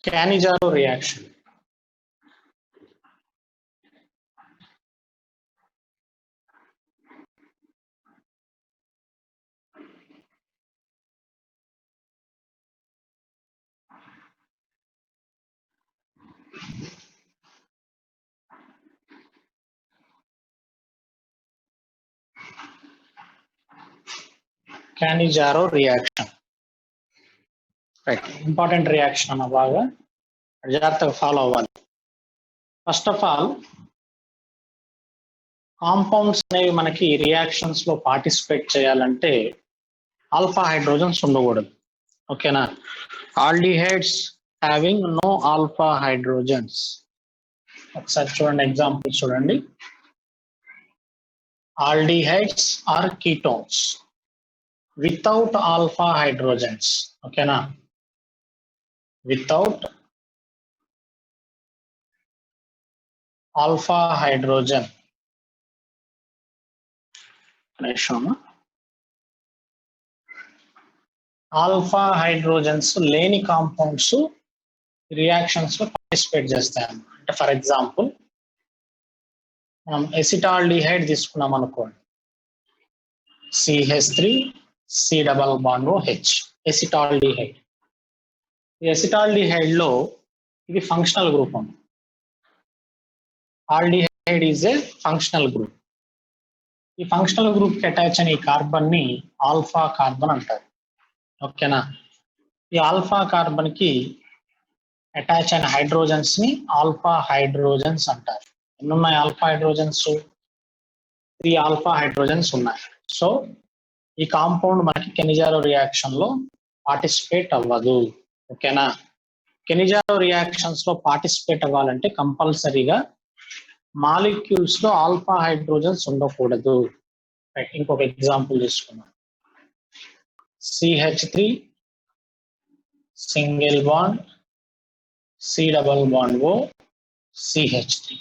Cannizzaro reaction. Cannizzaro reaction. Right. Important reaction అన్న బాగా జాగ్రత్తగా ఫాలో అవ్వాలి. ఫస్ట్ ఆఫ్ ఆల్ కాంపౌండ్స్ అనేవి మనకి రియాక్షన్స్ లో పార్టిసిపేట్ చేయాలంటే ఆల్ఫా హైడ్రోజన్స్ ఉండకూడదు. ఓకేనా? Aldehydes having no alpha hydrogens. ఒకసారి చూడండి, ఎగ్జాంపుల్ చూడండి. Aldehydes or ketones without alpha hydrogens. ఓకేనా? Without alpha hydrogen. Alpha hydrogens లేని కాంపౌండ్స్ రియాక్షన్స్ లో పార్టిసిపేట్ చేస్తాయి. అంటే ఫర్ ఎగ్జాంపుల్ మనం ఎసిటాల్డిహైడ్ తీసుకున్నాం అనుకోండి, CH3 C double bond OH acetaldehyde. ఈ ఎసిటాల్డిహైడ్ లో ఇది ఫంక్షనల్ గ్రూప్ ఉంది. Aldehyde is a functional group. ఈ ఫంక్షనల్ గ్రూప్ కి అటాచ్ అయిన ఈ కార్బన్ ని ఆల్ఫా కార్బన్ అంటారు. ఓకేనా? ఈ ఆల్ఫా కార్బన్ కి అటాచ్ అయిన హైడ్రోజన్స్ ని ఆల్ఫా హైడ్రోజన్స్ అంటారు. ఎన్ని ఉన్నాయి ఆల్ఫా హైడ్రోజన్స్? 3 ఆల్ఫా హైడ్రోజన్స్ ఉన్నాయి. సో ఈ కాంపౌండ్ మనకి కెనిజారో రియాక్షన్ లో పార్టిసిపేట్ అవ్వదు. ఓకేనా? కెనిజారో రియాక్షన్స్ లో పార్టిసిపేట్ అవ్వాలంటే కంపల్సరీగా మాలిక్యూల్స్ లో ఆల్ఫా హైడ్రోజన్స్ ఉండకూడదు. ఇంకొక ఎగ్జాంపుల్ తీసుకున్నాం, CH3 single bond C double bond O CH3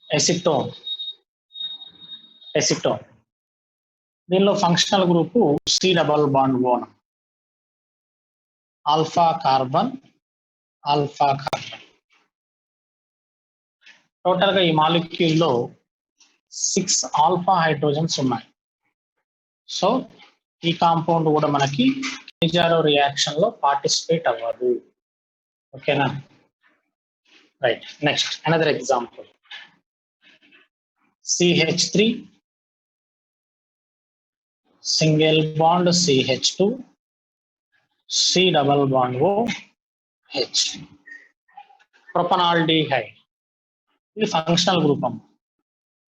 acetone. దీనిలో functional group C double bond O. Alpha carbon total గా ఈ మాలిక్యూల్ లో 6 ఆల్ఫా హైడ్రోజన్స్ ఉన్నాయి. సో ఈ కాంపౌండ్ కూడా మనకి కెనిజారో రియాక్షన్ లో పార్టిసిపేట్ అవ్వదు. ఓకేనా? Right. Next another example, CH3 single bond CH2 C double bond OH propanaldehyde. ఇది ఫంక్షనల్ గ్రూపం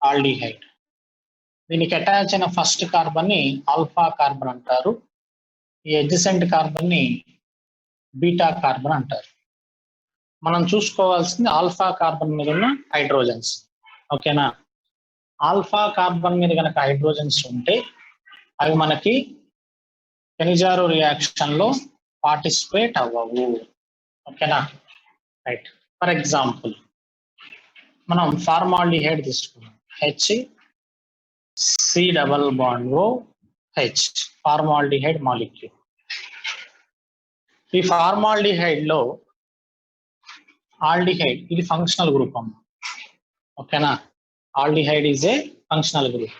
ఆల్డిహైడ్. దీనికి అటాచ్ అయిన ఫస్ట్ కార్బన్ ని ఆల్ఫా కార్బన్ అంటారు. ఈ అడ్జసెంట్ కార్బన్ ని బీటా కార్బన్ అంటారు. మనం చూసుకోవాల్సింది ఆల్ఫా కార్బన్ మీద ఉన్న హైడ్రోజన్స్. ఓకేనా? ఆల్ఫా కార్బన్ మీద కనుక హైడ్రోజన్స్ ఉంటే అవి మనకి కెనిజారో రియాక్షన్ లో పార్టిసిపేట్ అవ్వవు. ఓకేనా? రైట్. ఫర్ ఎగ్జాంపుల్ మనం ఫార్మాల్డిహైడ్ తీసుకున్నాం, C double bond OH formaldehyde molecule. ఈ ఫార్మాల్డిహైడ్ లో ఆల్డిహైడ్ ఇది ఫంక్షనల్ గ్రూప్ అమ్మ. ఓకేనా? Aldehyde is a functional group.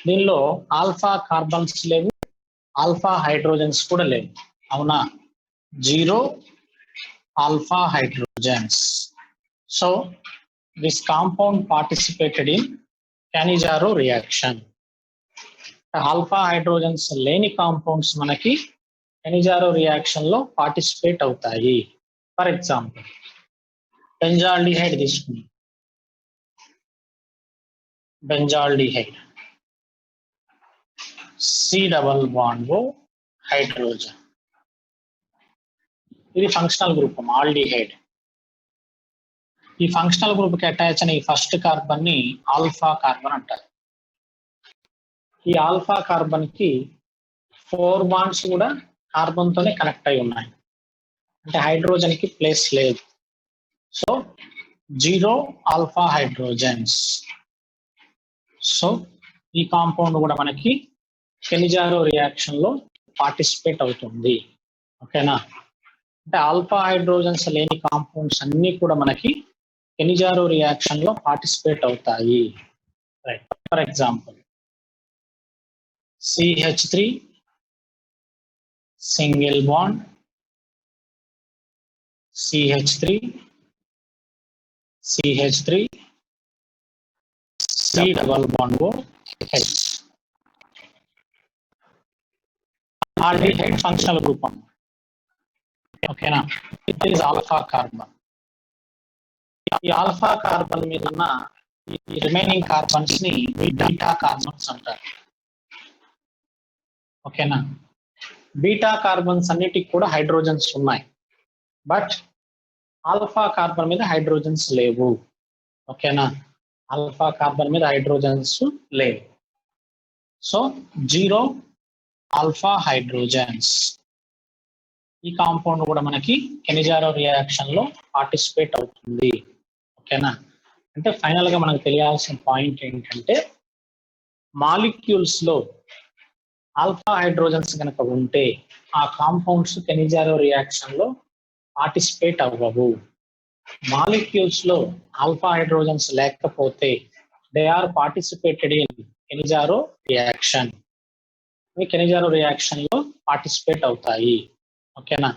దీనిలో ఆల్ఫా కార్బన్స్ లేవు, ఆల్ఫా హైడ్రోజన్స్ కూడా లేవు. అవునా? 0 alpha hydrogens. So this compound participated in Cannizzaro reaction. Alpha hydrogens లేని కాంపౌండ్స్ మనకి కెనిజారో రియాక్షన్ లో పార్టిసిపేట్ అవుతాయి. ఫర్ ఎగ్జాంపుల్ బెంజాల్డిహైడ్ తీసుకున్నాం, benzaldehyde C double bond O hydrogen. ఇది ఫంక్షనల్ గ్రూప్ ఆల్డిహైడ్. ఈ ఫంక్షనల్ గ్రూప్ కి అటాచ్ అయిన ఈ ఫస్ట్ కార్బన్ ని ఆల్ఫా కార్బన్ అంటారు. ఈ ఆల్ఫా కార్బన్ కి 4 బాండ్స్ కూడా కార్బన్ తోనే కనెక్ట్ అయి ఉన్నాయి. అంటే హైడ్రోజన్ కి ప్లేస్ లేదు. So 0 alpha hydrogens. సో ఈ కాంపౌండ్ కూడా మనకి కెనిజారో రియాక్షన్ లో పార్టిసిపేట్ అవుతుంది. ఓకేనా? అంటే ఆల్ఫా హైడ్రోజన్స్ లేని కాంపౌండ్స్ అన్ని కూడా మనకి కెనిజారో రియాక్షన్ లో పార్టిసిపేట్ అవుతాయి. Right, for example CH3 single bond CH3 CH3 C double bond O H. Aldehyde functional group. ఓకేనా, ఇట్ ఈస్ ఆల్ఫా కార్బన్. ఈ ఆల్ఫా కార్బన్ మీద ఉన్న ఈ రిమైనింగ్ కార్బన్స్ ని బీటా కార్బన్స్ అంటారు. ఓకేనా, బీటా కార్బన్స్ అన్నిటికి కూడా హైడ్రోజన్స్ ఉన్నాయి, బట్ ఆల్ఫా కార్బన్ మీద హైడ్రోజన్స్ లేవు. ఓకేనా, ఆల్ఫా కార్బన్ మీద హైడ్రోజన్స్ లేవు. So 0 alpha hydrogens. ఈ కాంపౌండ్ కూడా మనకి కెనిజారో రియాక్షన్ లో పార్టిసిపేట్ అవుతుంది. ఓకేనా, అంటే ఫైనల్ గా మనకు తెలియాల్సిన పాయింట్ ఏంటంటే మాలిక్యూల్స్ లో ఆల్ఫా హైడ్రోజన్స్ కనుక ఉంటే ఆ కాంపౌండ్స్ కెనిజారో రియాక్షన్ లో పార్టిసిపేట్ అవ్వవు. మాలిక్యూల్స్ లో ఆల్ఫా హైడ్రోజన్స్ లేకపోతే they are participated in Cannizzaro reaction. Cannizzaro reaction లో పార్టిసిపేట్ అవుతాయి. ఓకేనా,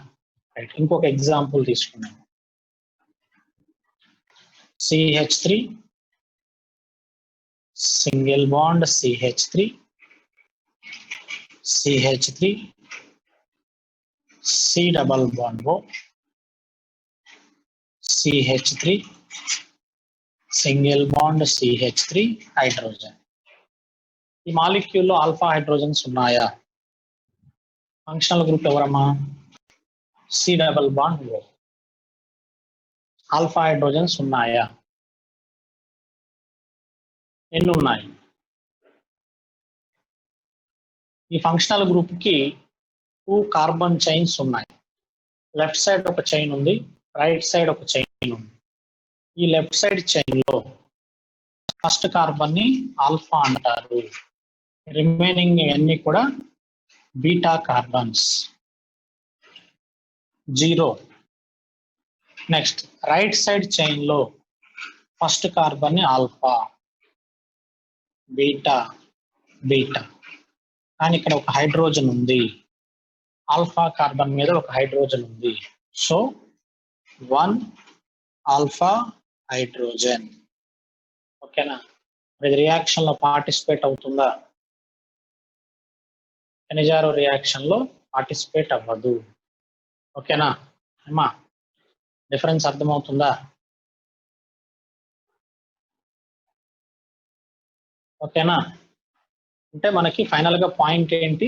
రైట్, ఇంకొక ఎగ్జాంపుల్ తీసుకున్నాం. CH3 single bond CH3 CH3 C double bond O CH3 single bond CH3 hydrogen. ఈ మాలిక్యూల్ లో ఆల్ఫా హైడ్రోజన్స్ ఉన్నాయా? ఫంక్షనల్ గ్రూప్ ఎవరమ్మా? C double bond O. Alpha hydrogens ఉన్నాయా? ఎన్ని ఉన్నాయి? ఈ ఫంక్షనల్ గ్రూప్ కి 2 కార్బన్ చైన్స్ ఉన్నాయి. లెఫ్ట్ సైడ్ ఒక చైన్ ఉంది, రైట్ సైడ్ ఒక చైన్ ఉంది. ఈ లెఫ్ట్ సైడ్ చైన్ లో ఫస్ట్ కార్బన్ ని ఆల్ఫా అంటారు, రిమైనింగ్ అన్ని కూడా beta carbons. 0. Next right side chain లో ఫస్ట్ కార్బన్ ని ఆల్ఫా, బీటా బీటా, కానీ ఇక్కడ ఒక హైడ్రోజన్ ఉంది. ఆల్ఫా కార్బన్ మీద ఒక హైడ్రోజన్ ఉంది. So 1 alpha hydrogen. ఓకేనా, ఇది రియాక్షన్ లో పార్టిసిపేట్ అవుతుందా? కెనిజారో రియాక్షన్ లో పార్టిసిపేట్ అవ్వదు. ఓకేనా అమ్మా, డిఫరెన్స్ అర్థమవుతుందా? ఓకేనా, అంటే మనకి ఫైనల్ గా పాయింట్ ఏంటి?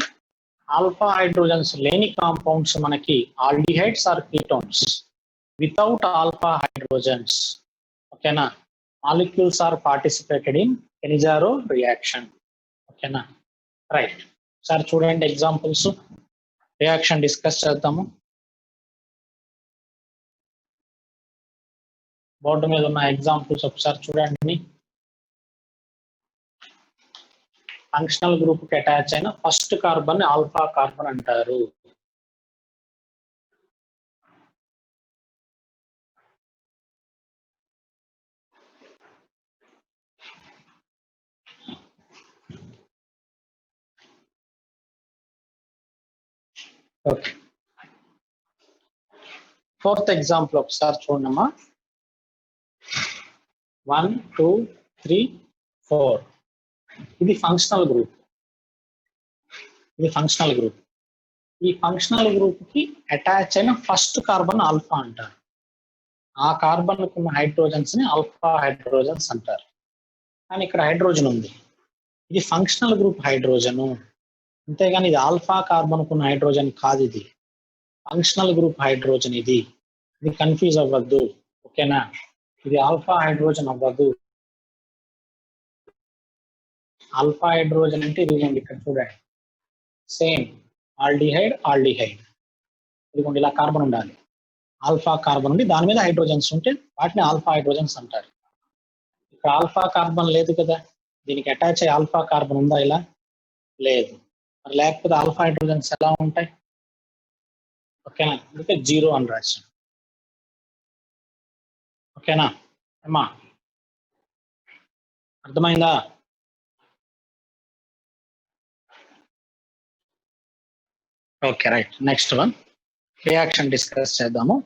ఆల్ఫా హైడ్రోజన్స్ లేని కాంపౌండ్స్ మనకి aldehydes or ketones. Without alpha hydrogens, ఓకేనా, molecules are participated in Cannizzaro reaction. ఓకేనా, రైట్, సార్ చూడండి ఎగ్జాంపుల్స్, రియాక్షన్ డిస్కస్ చేద్దాము. బోర్డు మీద ఉన్న ఎగ్జాంపుల్స్ ఒకసారి చూడండి. ఫంక్షనల్ గ్రూప్ కి అటాచ్ అయిన ఫస్ట్ కార్బన్ ఆల్ఫా కార్బన్ అంటారు. ఓకే, ఫోర్త్ ఎగ్జాంపుల్ ఒకసారి చూడమ్మా. 1 2 3 4. ఇది ఫంక్షనల్ గ్రూప్. ఇది ఫంక్షనల్ గ్రూప్. ఈ ఫంక్షనల్ గ్రూప్ కి అటాచ్ అయిన ఫస్ట్ కార్బన్ ఆల్ఫా అంటారు. ఆ కార్బన్ ఉన్న హైడ్రోజన్స్ ని ఆల్ఫా హైడ్రోజన్స్ అంటారు. కానీ ఇక్కడ హైడ్రోజన్ ఉంది, ఇది ఫంక్షనల్ గ్రూప్ హైడ్రోజను, అంతేగాని ఇది ఆల్ఫా కార్బన్ ఉన్న హైడ్రోజన్ కాదు, ఇది ఫంక్షనల్ గ్రూప్ హైడ్రోజన్. ఇది కన్ఫ్యూజ్ అవ్వద్దు. ఓకేనా, ఇది ఆల్ఫా హైడ్రోజన్ అవ్వదు. ఆల్ఫా హైడ్రోజన్ అంటే ఇదిగోండి ఇక్కడ చూడండి, సేమ్ ఆల్డిహైడ్ ఆల్డిహైడ్, ఇదిగోండి ఇలా కార్బన్ ఉండాలి. ఆల్ఫా కార్బన్ ఉండి దాని మీద హైడ్రోజన్స్ ఉంటే వాటిని ఆల్ఫా హైడ్రోజన్స్ అంటారు. ఇక్కడ ఆల్ఫా కార్బన్ లేదు కదా, దీనికి అటాచ్ అయ్యి ఆల్ఫా కార్బన్ ఉందా? ఇలా లేదు. మరి లేకపోతే ఆల్ఫా హైడ్రోజన్స్ ఎలా ఉంటాయి? ఓకేనా, అందుకే 0 అని రాశాను. ఓకేనా అమ్మా, అర్థమైందా? Okay right. Next one reaction discuss చేద్దాము.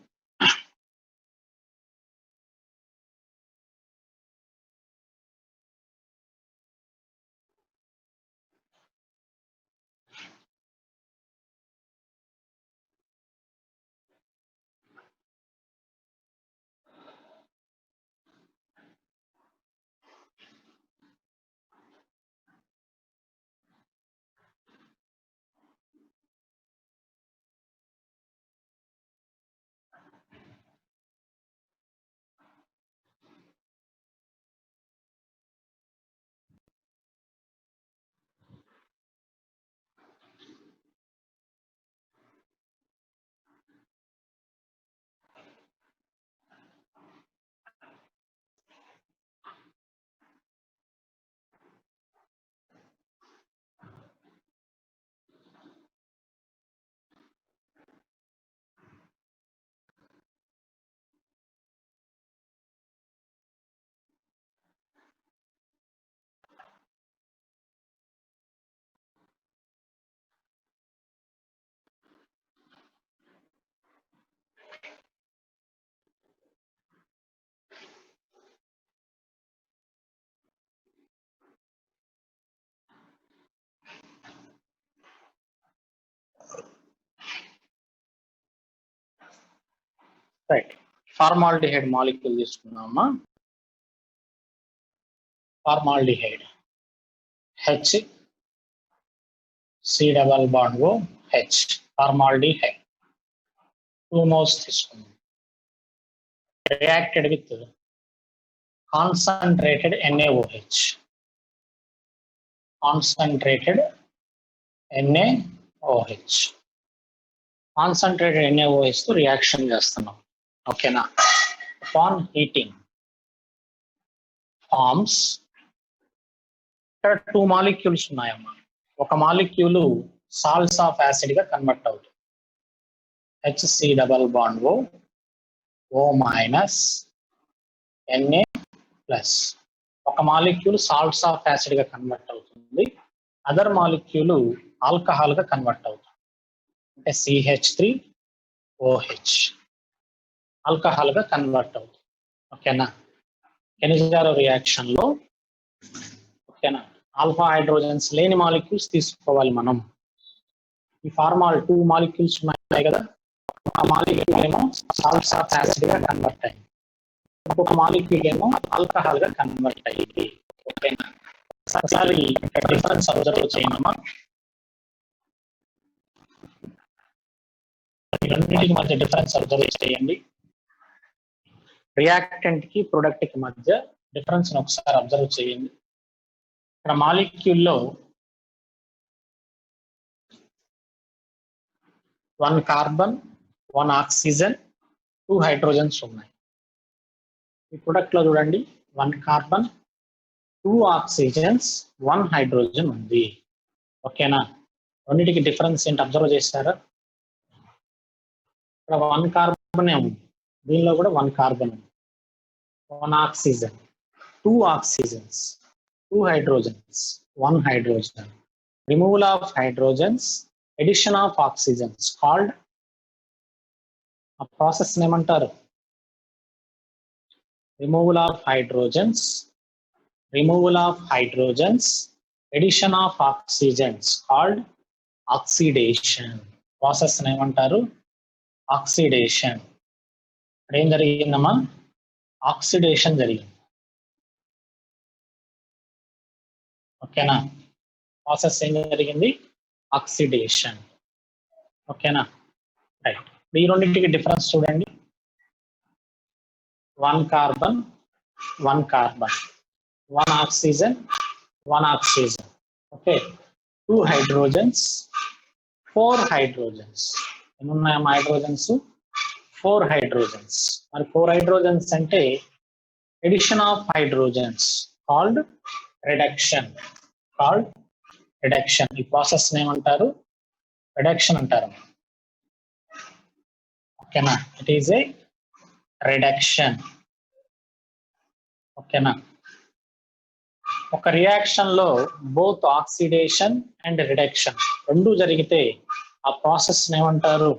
రైట్, ఫార్మాల్డిహైడ్ మాలిక్యూల్ తీసుకున్నామా. Formaldehyde H C double bond O H, formaldehyde 2 moles తీసుకున్నాం. Reacted with concentrated NaOH, concentrated NaOH, concentrated NaOH తో రియాక్షన్ చేస్తున్నాం. ఓకేనా, అపాన్ హీటింగ్ ఫార్మ్స్. ఇక్కడ 2 మాలిక్యూల్స్ ఉన్నాయమ్మా. ఒక molecule salts of acid గా కన్వర్ట్ అవుతుంది, HC double bond O minus Na plus. ఒక మాలిక్యూల్ సాల్ట్స్ ఆఫ్ యాసిడ్ గా కన్వర్ట్ అవుతుంది, అదర్ మాలిక్యూల్ ఆల్కహాల్ గా కన్వర్ట్ అవుతుంది, అంటే CH3OH ఆల్కహాల్ గా కన్వర్ట్ అవుతుంది. ఓకేనా, కెనిజారో రియాక్షన్ లో ఓకేనా ఆల్ఫా హైడ్రోజన్స్ లేని మాలిక్యూల్స్ తీసుకోవాలి మనం. ఈ ఫార్మాల్ 2 మాలిక్యూల్స్ ఉన్నాయి కదా, ఆ మాలిక్యూల్ ఏమో సాల్ట్స్ ఆఫ్ యాసిడ్ గా కన్వర్ట్ అయింది, ఇంకొక మాలిక్యూల్ ఏమో ఆల్కహాల్ గా కన్వర్ట్ అయ్యింది. ఓకేనా, ఒకసారి డిఫరెన్స్ అబ్జర్వ్ చేయమమ్మా. రెండింటికి మధ్య డిఫరెన్స్ అబ్జర్వ్ చేయండి. రియాక్టెంట్ కి ప్రొడక్ట్ కి మధ్య డిఫరెన్స్ ఒకసారి అబ్జర్వ్ చేయండి. ఇక్కడ మాలిక్యూల్లో 1 కార్బన్ 1 ఆక్సిజన్ 2 హైడ్రోజన్స్ ఉన్నాయి. ఈ ప్రొడక్ట్ లో చూడండి 1 కార్బన్ 2 ఆక్సిజన్స్ 1 హైడ్రోజన్ ఉంది. ఓకేనా, రెండింటికి డిఫరెన్స్ ఏంటి అబ్జర్వ్ చేస్తారా? ఇక్కడ 1 కార్బన్ ఉంది, దీనిలో కూడా 1 కార్బన్ ఉంది. 1 oxygen 2 oxygens 2 hydrogens 1 hydrogen. Removal of hydrogens, addition of oxygens called, ఆ ప్రాసెస్ ఏమంటారు? Removal of hydrogens, removal of hydrogens, addition of oxygens called oxidation. Process ఏమంటారు? ఆక్సిడేషన్. ఏం జరిగిందమ్మా? ఆక్సిడేషన్ జరిగింది. ఓకేనా, ప్రాసెస్ ఏం జరిగింది? ఆక్సిడేషన్. ఓకేనా, రైట్. ఈ రెండింటికి డిఫరెన్స్ చూడండి. 1 carbon 1 carbon 1 oxygen 1 oxygen. Okay, 2 hydrogens 4 hydrogens. ఎన్ని ఉన్నాయమ్మా హైడ్రోజన్స్? 4 హైడ్రోజన్స్. మరి 4 హైడ్రోజన్స్ అంటే addition of hydrogens called reduction, called reduction. ఈ ప్రాసెస్ ఏమంటారు? రిడక్షన్ అంటారు. ఓకేనా, ఇట్ ఈస్ ఏ రిడక్షన్. ఓకేనా, ఒక రియాక్షన్ లో బోత్ ఆక్సిడేషన్ అండ్ రిడక్షన్ రెండు జరిగితే ఆ ప్రాసెస్ ఏమంటారు?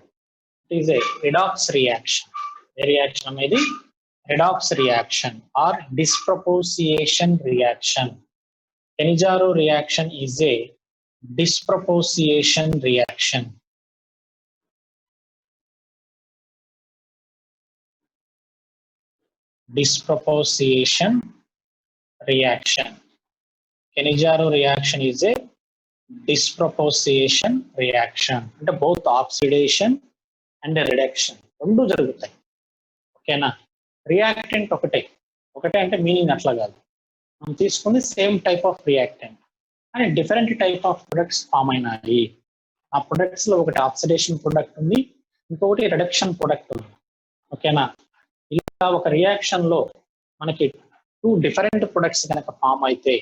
It is a redox reaction. ఏ రియాక్షన్ అనేది? Redox reaction or disproportionation reaction. Cannizzaro reaction is a disproportion reaction. Disproportion reaction. Cannizzaro reaction is a disproportion reaction. అంటే both oxidation and reduction రెండు జరుగుతాయి. ఓకేనా, రియాక్టెంట్ ఒకటే అంటే meaning అట్లా కాదు, మనం తీసుకుంది సేమ్ టైప్ ఆఫ్ రియాక్టెంట్ కానీ different type of products form అయినాయి. ఆ ప్రొడక్ట్స్ లో ఒకటి ఆక్సిడేషన్ ప్రొడక్ట్ ఉంది, ఇంకొకటి రిడక్షన్ ప్రొడక్ట్ ఉంది. ఓకేనా, ఇలా ఒక రియాక్షన్ లో మనకి 2 డిఫరెంట్ ప్రొడక్ట్స్ కనుక ఫామ్ అయితే,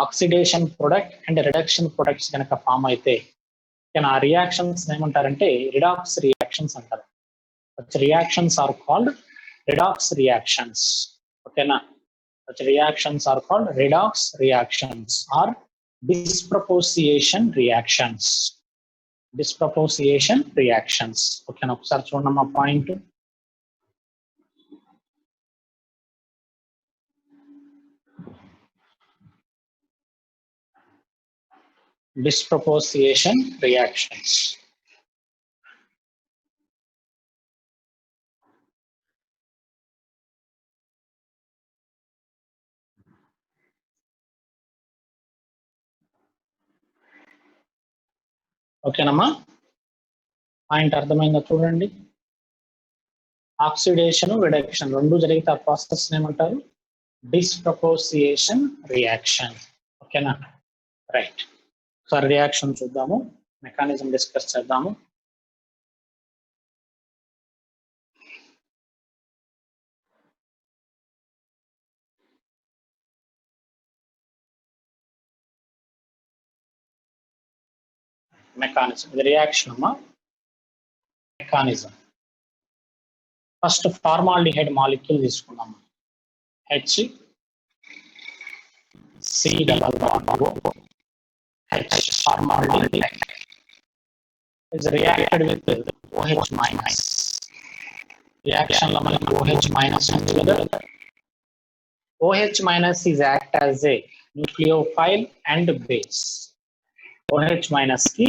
oxidation product and reduction products కనుక ఫామ్ అయితే ఆ రియాక్షన్స్ ఏమంటారంటే రిడాక్స్ రియాక్షన్స్ అంటారు. Reactions are called redox reactions. ఓకేనా, such reactions are called redox reactions or disproportion reactions. Disproportion reactions. Okay, ఒకసారి చూడండి మా పాయింట్. Disproportion reactions. ఓకేనమ్మా, పాయింట్ అర్థమైందా? చూడండి, ఆక్సిడేషన్ రిడక్షన్ రెండు జరిగితే ఆ ప్రాసెస్ ఏమంటారు? డిస్ప్రపోసియేషన్ రియాక్షన్. ఓకేనా, రైట్. ఒకసారి రియాక్షన్ చూద్దాము, మెకానిజం డిస్కస్ చేద్దాము. మెకానిజం, ఇది రియాక్షన్ అమ్మా. మెకానిజం ఫస్ట్ ఫార్మాల్డిహైడ్ మాలిక్యూల్ తీసుకున్నాము. HCO H formaldehyde is reacted with OH minus. Reaction లో మనకి OH minus ఉంది కదా. OH minus is act as a nucleophile and base. OH minus కి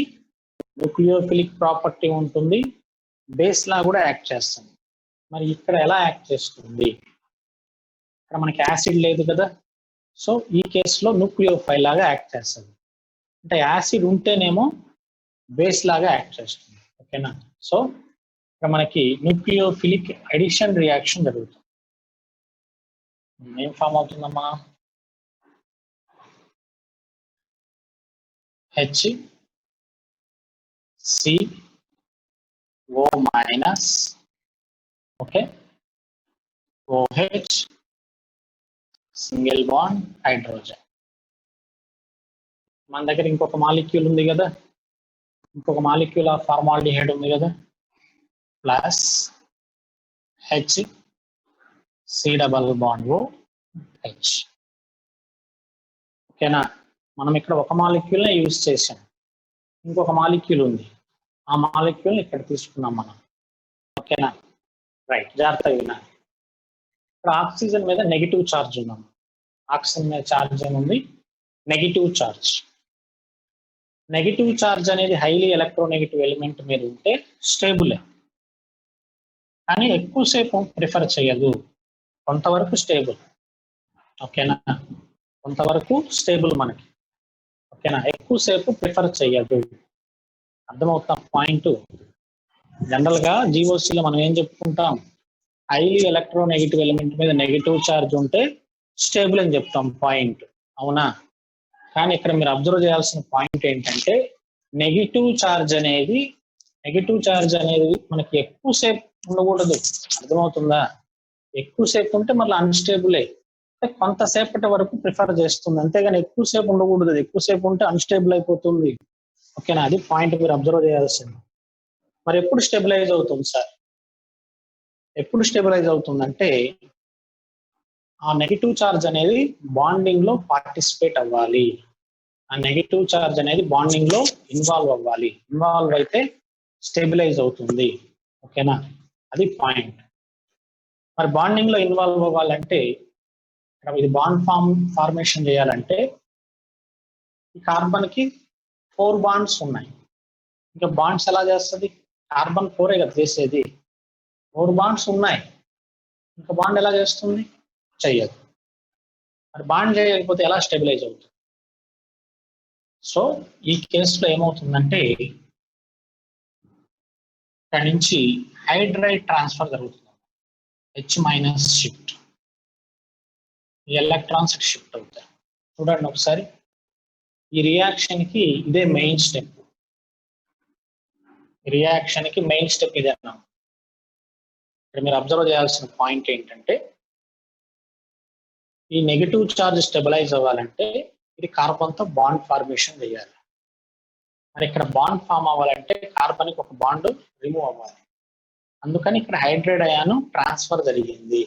న్యూక్లియోఫిలిక్ ప్రాపర్టీ ఉంటుంది, బేస్ లా కూడా యాక్ట్ చేస్తుంది. మరి ఇక్కడ ఎలా యాక్ట్ చేస్తుంది? ఇక్కడ మనకి యాసిడ్ లేదు కదా, సో ఈ కేసులో న్యూక్లియోఫైల్ లాగా యాక్ట్ చేస్తుంది. అంటే యాసిడ్ ఉంటేనేమో బేస్ లాగా యాక్ట్ చేస్తుంది. ఓకేనా, సో ఇక్కడ మనకి న్యూక్లియోఫిలిక్ అడిషన్ రియాక్షన్ జరుగుతుంది. ఏం ఫామ్ అవుతుందమ్మా? HCO minus, okay, OH single bond hydrogen. మన దగ్గర ఇంకొక మాలిక్యూల్ ఉంది కదా, ఇంకొక మాలిక్యూల్ ఆఫ్ ఫార్మాల్డిహైడ్ ఉంది కదా, ప్లస్ HC≡OH. ఓకేనా, మనం ఇక్కడ ఒక మాలిక్యూల్నే యూజ్ చేసాం, ఇంకొక మాలిక్యూల్ ఉంది, ఆ మాలిక్యూల్ని ఇక్కడ తీసుకున్నాం మనం. ఓకేనా, రైట్, జాగ్రత్తగా వినాలి. ఇక్కడ ఆక్సిజన్ మీద నెగిటివ్ ఛార్జ్ ఉన్నాం. ఆక్సిజన్ మీద ఛార్జ్ ఏముంది? Negative charge. నెగిటివ్ ఛార్జ్ అనేది హైలీ ఎలక్ట్రోనెగటివ్ ఎలిమెంట్ మీద ఉంటే స్టేబులే, కానీ ఎక్కువసేపు ప్రిఫర్ చేయదు, కొంతవరకు స్టేబుల్. ఓకేనా, కొంతవరకు స్టేబుల్ మనకి. ఓకేనా, ఎక్కువసేపు ప్రిఫర్ చేయదు. అర్థమవుతాం పాయింట్? జనరల్ గా జీఓసీలో మనం ఏం చెప్పుకుంటాం? హైలీ ఎలక్ట్రోనెగటివ్ ఎలిమెంట్ మీద నెగిటివ్ ఛార్జ్ ఉంటే స్టేబుల్ అని చెప్తాం పాయింట్, అవునా? కానీ ఇక్కడ మీరు అబ్జర్వ్ చేయాల్సిన పాయింట్ ఏంటంటే నెగిటివ్ ఛార్జ్ అనేది మనకి ఎక్కువసేపు ఉండకూడదు. అర్థమవుతుందా? ఎక్కువసేపు ఉంటే మళ్ళీ అన్స్టేబులే, అంటే కొంతసేపటి వరకు ప్రిఫర్ చేస్తుంది, అంతేగాని ఎక్కువసేపు ఉండకూడదు. ఎక్కువసేపు ఉంటే అన్స్టేబుల్ అయిపోతుంది. ఓకేనా, అది పాయింట్ మీరు అబ్జర్వ్ చేయాల్సింది. మరి ఎప్పుడు స్టెబిలైజ్ అవుతుంది సార్? ఎప్పుడు స్టెబిలైజ్ అవుతుందంటే ఆ నెగిటివ్ చార్జ్ అనేది బాండింగ్ లో పార్టిసిపేట్ అవ్వాలి. ఆ నెగిటివ్ చార్జ్ అనేది బాండింగ్ లో ఇన్వాల్వ్ అవ్వాలి. ఇన్వాల్వ్ అయితే స్టెబిలైజ్ అవుతుంది. ఓకేనా, అది పాయింట్. మరి బాండింగ్ లో ఇన్వాల్వ్ అవ్వాలంటే ఇది బాండ్ ఫార్మేషన్ చేయాలంటే ఈ కార్బన్ కి 4 బాండ్స్ ఉన్నాయి. ఇంకా బాండ్స్ ఎలా చేస్తుంది? కార్బన్ 4 కదా చేసేది. 4 బాండ్స్ ఉన్నాయి, ఇంకా బాండ్ ఎలా చేస్తుంది? చెయ్యదు. మరి బాండ్ చేయకపోతే ఎలా స్టెబిలైజ్ అవుతుంది? సో ఈ కేసులో ఏమవుతుందంటే ఇక్కడ నుంచి హైడ్రైడ్ ట్రాన్స్ఫర్ జరుగుతుంది. H- షిఫ్ట్, ఈ ఎలక్ట్రాన్స్ షిఫ్ట్ అవుతాయి. చూడండి ఒకసారి, ఈ రియాక్షన్ కి ఇదే మెయిన్ స్టెప్. రియాక్షన్ కి మెయిన్ స్టెప్ ఇదే అన్నాం. ఇక్కడ మీరు అబ్జర్వ్ చేయాల్సిన పాయింట్ ఏంటంటే ఈ నెగిటివ్ చార్జ్ స్టెబిలైజ్ అవ్వాలంటే ఇది కార్బన్ తో బాండ్ ఫార్మేషన్ చేయాలి. మరి ఇక్కడ బాండ్ ఫామ్ అవ్వాలంటే కార్బన్ కి ఒక బాండ్ రిమూవ్ అవ్వాలి. అందుకని ఇక్కడ హైడ్రైడ్ అయాను ట్రాన్స్ఫర్ జరిగింది.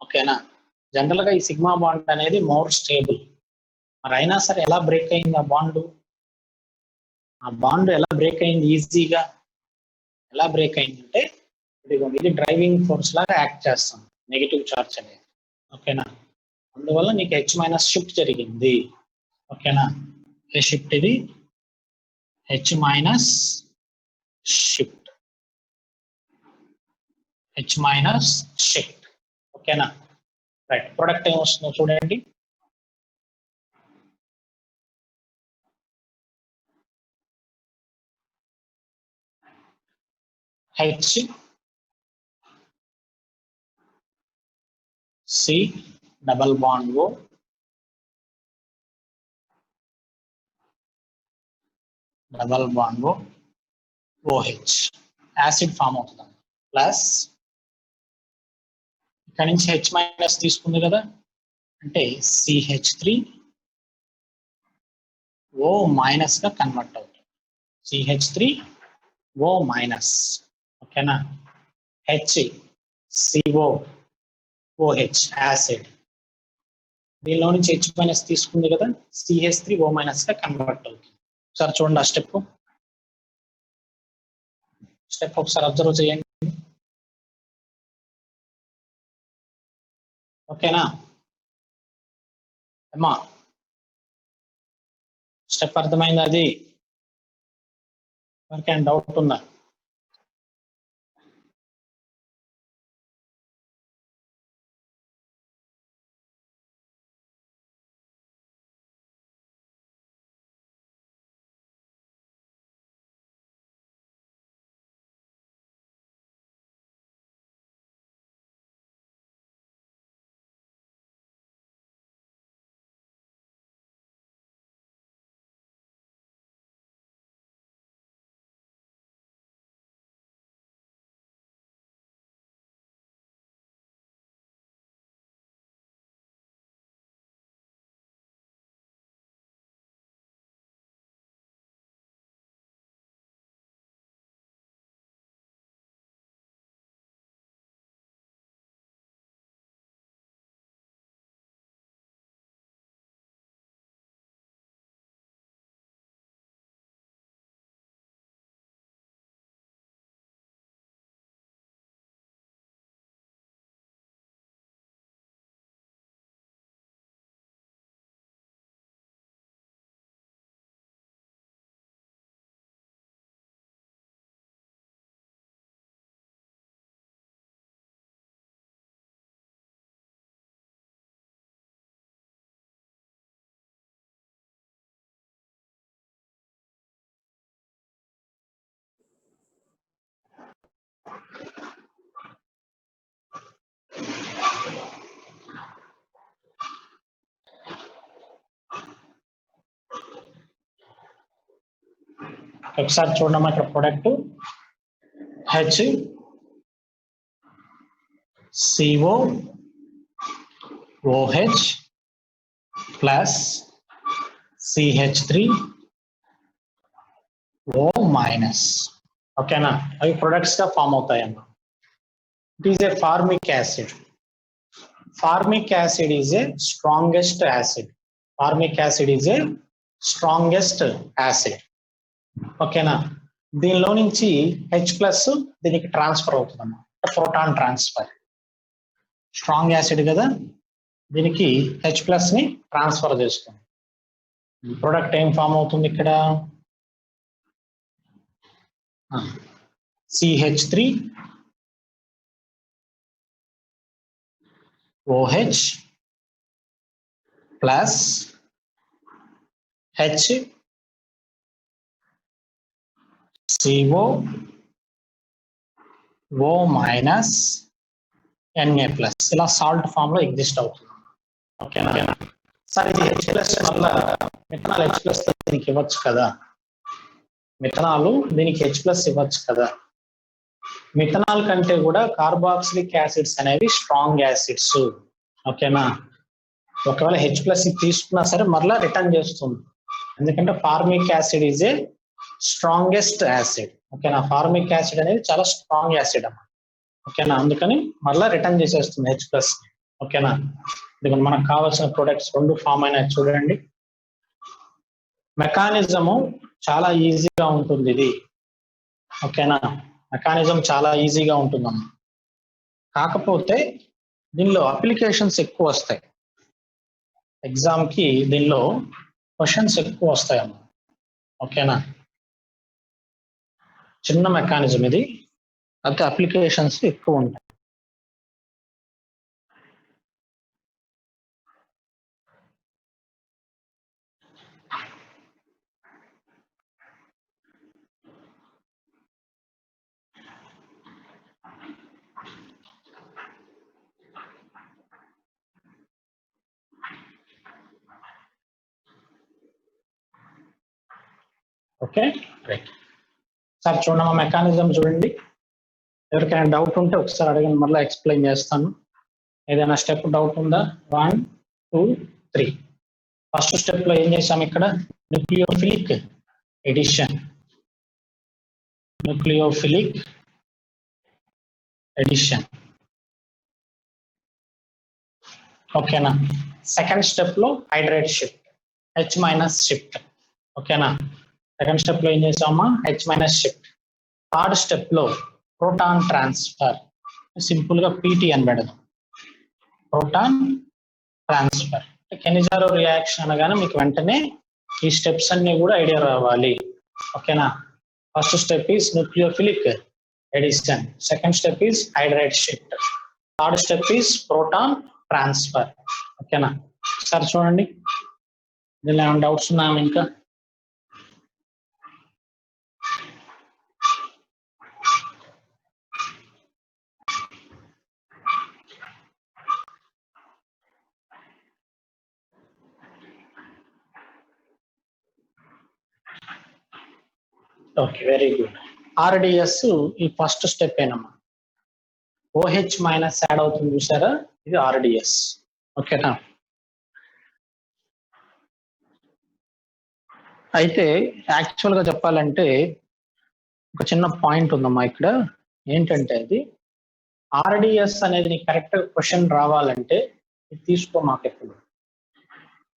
ఓకేనా, జనరల్ గా ఈ సిగ్మా బాండ్ అనేది మోర్ స్టేబుల్. మరి అయినా సరే ఎలా బ్రేక్ అయింది ఆ బాండ్? ఆ బాండ్ ఎలా బ్రేక్ అయింది ఈజీగా? ఎలా బ్రేక్ అయిందంటే ఇది డ్రైవింగ్ ఫోర్స్ లాగా యాక్ట్ చేస్తుంది నెగిటివ్ చార్జ్ అనేది. ఓకేనా, అందువల్ల నీకు H- షిఫ్ట్ జరిగింది. ఓకేనా, ఏ షిఫ్ట్ ఇది? H- shift. H- shift. ఓకేనా, రైట్. ప్రొడక్ట్ ఏమొస్తుందో చూడండి. H C double bond O double bond O OH acid form అవుతుంది. ప్లస్ ఇక్కడ నుంచి H- తీసుకుంది కదా, అంటే CH3 O- గా కన్వర్ట్ అవుతుంది. CH3 O-. ఓకేనా, HCO OH యాసిడ్, దీనిలో నుంచి H- తీసుకుంది కదా, CH3 O- గా కన్వర్ట్ అవుతుంది. ఒకసారి చూడండి ఆ స్టెప్ ఒకసారి అబ్జర్వ్ చేయండి. ఓకేనా అమ్మా, స్టెప్ అర్థమైంది? అది ఎవరికైనా డౌట్ ఉందా? ఒకసారి చూడడం, ఇక్కడ product HCO OH plus CH3 O-. ఓకేనా, అవి ప్రొడక్ట్స్ గా form అవుతాయమ్మా. It is a formic acid. Formic acid is a strongest acid. Formic acid is a strongest acid. ఓకేనా, దీనిలో నుంచి H ప్లస్ దీనికి ట్రాన్స్ఫర్ అవుతుంది అన్నమాట, ప్రోటాన్ ట్రాన్స్ఫర్. స్ట్రాంగ్ యాసిడ్ కదా, దీనికి H ప్లస్ ని ట్రాన్స్ఫర్ చేస్తుంది. ప్రొడక్ట్ ఏం ఫామ్ అవుతుంది ఇక్కడ? CH3 OH plus H CO O minus Na plus, ఇలా సాల్ట్ ఫామ్ లో ఎగ్జిస్ట్ అవుతుంది. ఓకేనా సార్, ఇది H ప్లస్ వల్ల మిథనాల్ H ప్లస్ దీనికి ఇవ్వచ్చు కదా, మిథనాలు దీనికి H ప్లస్ ఇవ్వచ్చు కదా. మిథనాల్ కంటే కూడా కార్బాక్సిలిక్ యాసిడ్స్ అనేవి స్ట్రాంగ్ యాసిడ్స్. ఓకేనా, ఒకవేళ H ప్లస్ తీసుకున్నా సరే మరలా రిటర్న్ చేస్తుంది, ఎందుకంటే formic acid is a strongest acid. ఓకేనా, ఫార్మిక్ యాసిడ్ అనేది చాలా స్ట్రాంగ్ యాసిడ్ అన్నమాట. ఓకేనా, అందుకని మరలా రిటర్న్ చేసేస్తుంది H ప్లస్. ఓకేనా, ఎందుకంటే మనకు కావాల్సిన ప్రొడక్ట్స్ రెండు ఫామ్ అయినా చూడండి. మెకానిజము చాలా ఈజీగా ఉంటుంది ఇది. ఓకేనా, మెకానిజం చాలా ఈజీగా ఉంటుందమ్మా, కాకపోతే దీనిలో అప్లికేషన్స్ ఎక్కువ వస్తాయి. ఎగ్జామ్ కి దీనిలో క్వశ్చన్స్ ఎక్కువ వస్తాయమ్మా. ఓకేనా, చిన్న మెకానిజం ఇది, అయితే అప్లికేషన్స్ ఎక్కువ ఉంటాయి. ఓకే రైట్ సార్, చూడండి మెకానిజం చూడండి. ఎవరికైనా డౌట్ ఉంటే ఒకసారి అడగండి, మళ్ళీ ఎక్స్ప్లెయిన్ చేస్తాను. ఏదైనా స్టెప్ డౌట్ ఉందా? 1 2 3. ఫస్ట్ స్టెప్ లో ఏం చేసాం? ఇక్కడ న్యూక్లియోఫిలిక్ ఎడిషన్, న్యూక్లియోఫిలిక్ ఎడిషన్. ఓకేనా, సెకండ్ స్టెప్ లో hydride shift, H minus shift. ఓకేనా, సెకండ్ స్టెప్ లో ఏం చేసామా? H minus shift. Third step లో ప్రోటాన్ ట్రాన్స్ఫర్, సింపుల్ గా PT అని పెడదాం, ప్రోటాన్ ట్రాన్స్ఫర్. కెనిజారో రియాక్షన్ అనగానే మీకు వెంటనే ఈ స్టెప్స్ అన్ని కూడా ఐడియా రావాలి. ఓకేనా, first step is nucleophilic addition, second step is hydride shift, third step is proton transfer. ఓకేనా, సార్ చూడండి, దీనిలో ఏమైనా డౌట్స్ ఉన్నాయా ఇంకా? Okay, very good. RDS ఈ ఫస్ట్ స్టెప్ ఏనమ్మా, OH మైనస్ యాడ్ అవుతుంది చూసారా, ఇది RDS. ఓకేనా, అయితే యాక్చువల్ గా చెప్పాలంటే ఒక చిన్న పాయింట్ ఉందమ్మా ఇక్కడ. ఏంటంటే అది RDS అనేది నీకు కరెక్ట్ క్వశ్చన్ రావాలంటే ఇది తీసుకో, మాకు ఎప్పుడు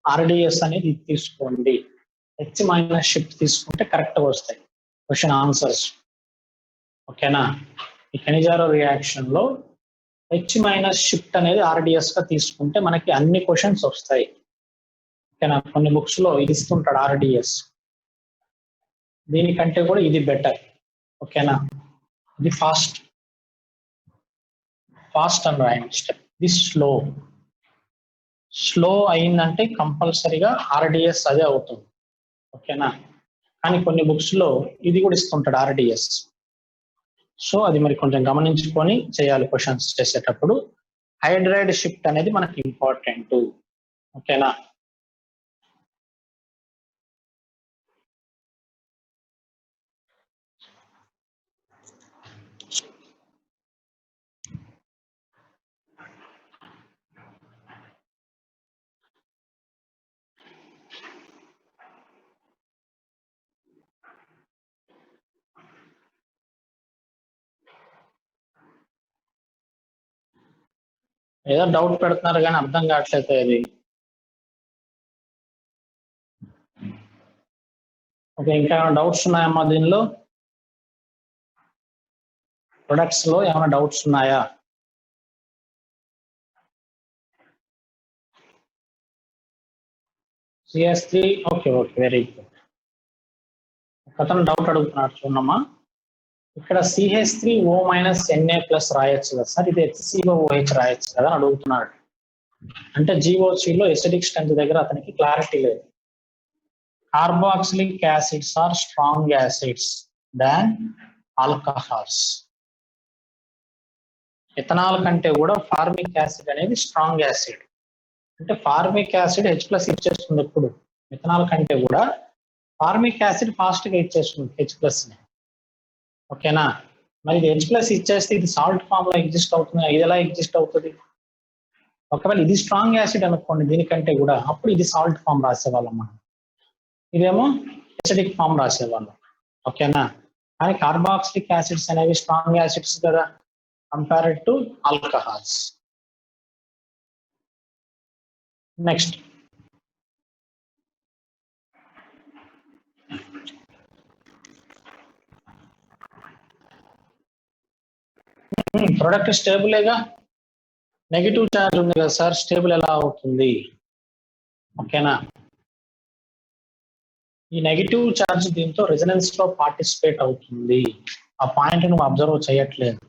RDS అనేది ఇది తీసుకోండి, H మైనస్ షిఫ్ట్ తీసుకుంటే కరెక్ట్ గా వస్తాయి క్వశ్చన్ ఆన్సర్స్. ఓకేనా, ఈ కెనిజారో రియాక్షన్ లో H మైనస్ షిఫ్ట్ అనేది RDS గా తీసుకుంటే మనకి అన్ని క్వశ్చన్స్ వస్తాయి. ఓకేనా, కొన్ని బుక్స్ లో ఇది ఇస్తుంటాడు RDS, దీనికంటే కూడా ఇది బెటర్. ఓకేనా, ఇది ఫాస్ట్ అని రాయండి స్టెప్. ఇది స్లో అయిందంటే కంపల్సరీగా RDS అదే అవుతుంది. ఓకేనా, కానీ కొన్ని బుక్స్ లో ఇది కూడా ఇస్తుంటాడు RDS. సో అది మరి కొంచెం గమనించుకొని చేయాలి క్వశ్చన్స్ చేసేటప్పుడు. హైడ్రైడ్ షిఫ్ట్ అనేది మనకి ఇంపార్టెంట్. ఓకేనా, ఏదో డౌట్ పెడుతున్నారు కానీ అర్థం కావట్లేదు అది. ఓకే, ఇంకా ఏమైనా డౌట్స్ ఉన్నాయమ్మా దీనిలో? ప్రొడక్ట్స్ లో ఏమైనా డౌట్స్ ఉన్నాయా? CS3 okay okay, very good. అతను డౌట్ అడుగుతున్నాడు చూడమ్మా. ఇక్కడ CH3O Na+ రాయొచ్చు కదా సార్, ఇది HCOOH రాయొచ్చు కదా అని అడుగుతున్నాడు. అంటే GOC లో ఎసిడిక్ స్ట్రెంత్ దగ్గర అతనికి క్లారిటీ లేదు. Carboxylic acids are strong acids than alcohols. Ethanol కంటే కూడా ఫార్మిక్ యాసిడ్ అనేది స్ట్రాంగ్ యాసిడ్. అంటే ఫార్మిక్ యాసిడ్ H+ ఇచ్చేస్తుంది ఎప్పుడు, ఇథనాల్ కంటే కూడా ఫార్మిక్ యాసిడ్ ఫాస్ట్ గా ఇచ్చేస్తుంది H+ ని. ఓకేనా? మరి ఇది H+ ఇచ్చేస్తే ఇది సాల్ట్ ఫామ్ లో ఎగ్జిస్ట్ అవుతుంది, ఇది ఎలా ఎగ్జిస్ట్ అవుతుంది? ఒకవేళ ఇది స్ట్రాంగ్ యాసిడ్ అనుకోండి దీనికంటే కూడా, అప్పుడు ఇది సాల్ట్ ఫామ్ రాసేవాళ్ళం మనం, ఇదేమో ఎసిడిక్ ఫామ్ రాసేవాళ్ళం. ఓకేనా? కానీ కార్బాక్సిలిక్ యాసిడ్స్ అనేవి స్ట్రాంగ్ యాసిడ్స్ కదా compared to alcohols. Next product స్టేబులేగా, నెగిటివ్ ఛార్జ్ ఉంది కదా సార్, స్టేబుల్ ఎలా అవుతుంది? ఓకేనా? ఈ నెగిటివ్ ఛార్జ్ దీంతో రెజొనెన్స్ లో పార్టిసిపేట్ అవుతుంది. ఆ పాయింట్ నువ్వు అబ్జర్వ్ చేయట్లేదు.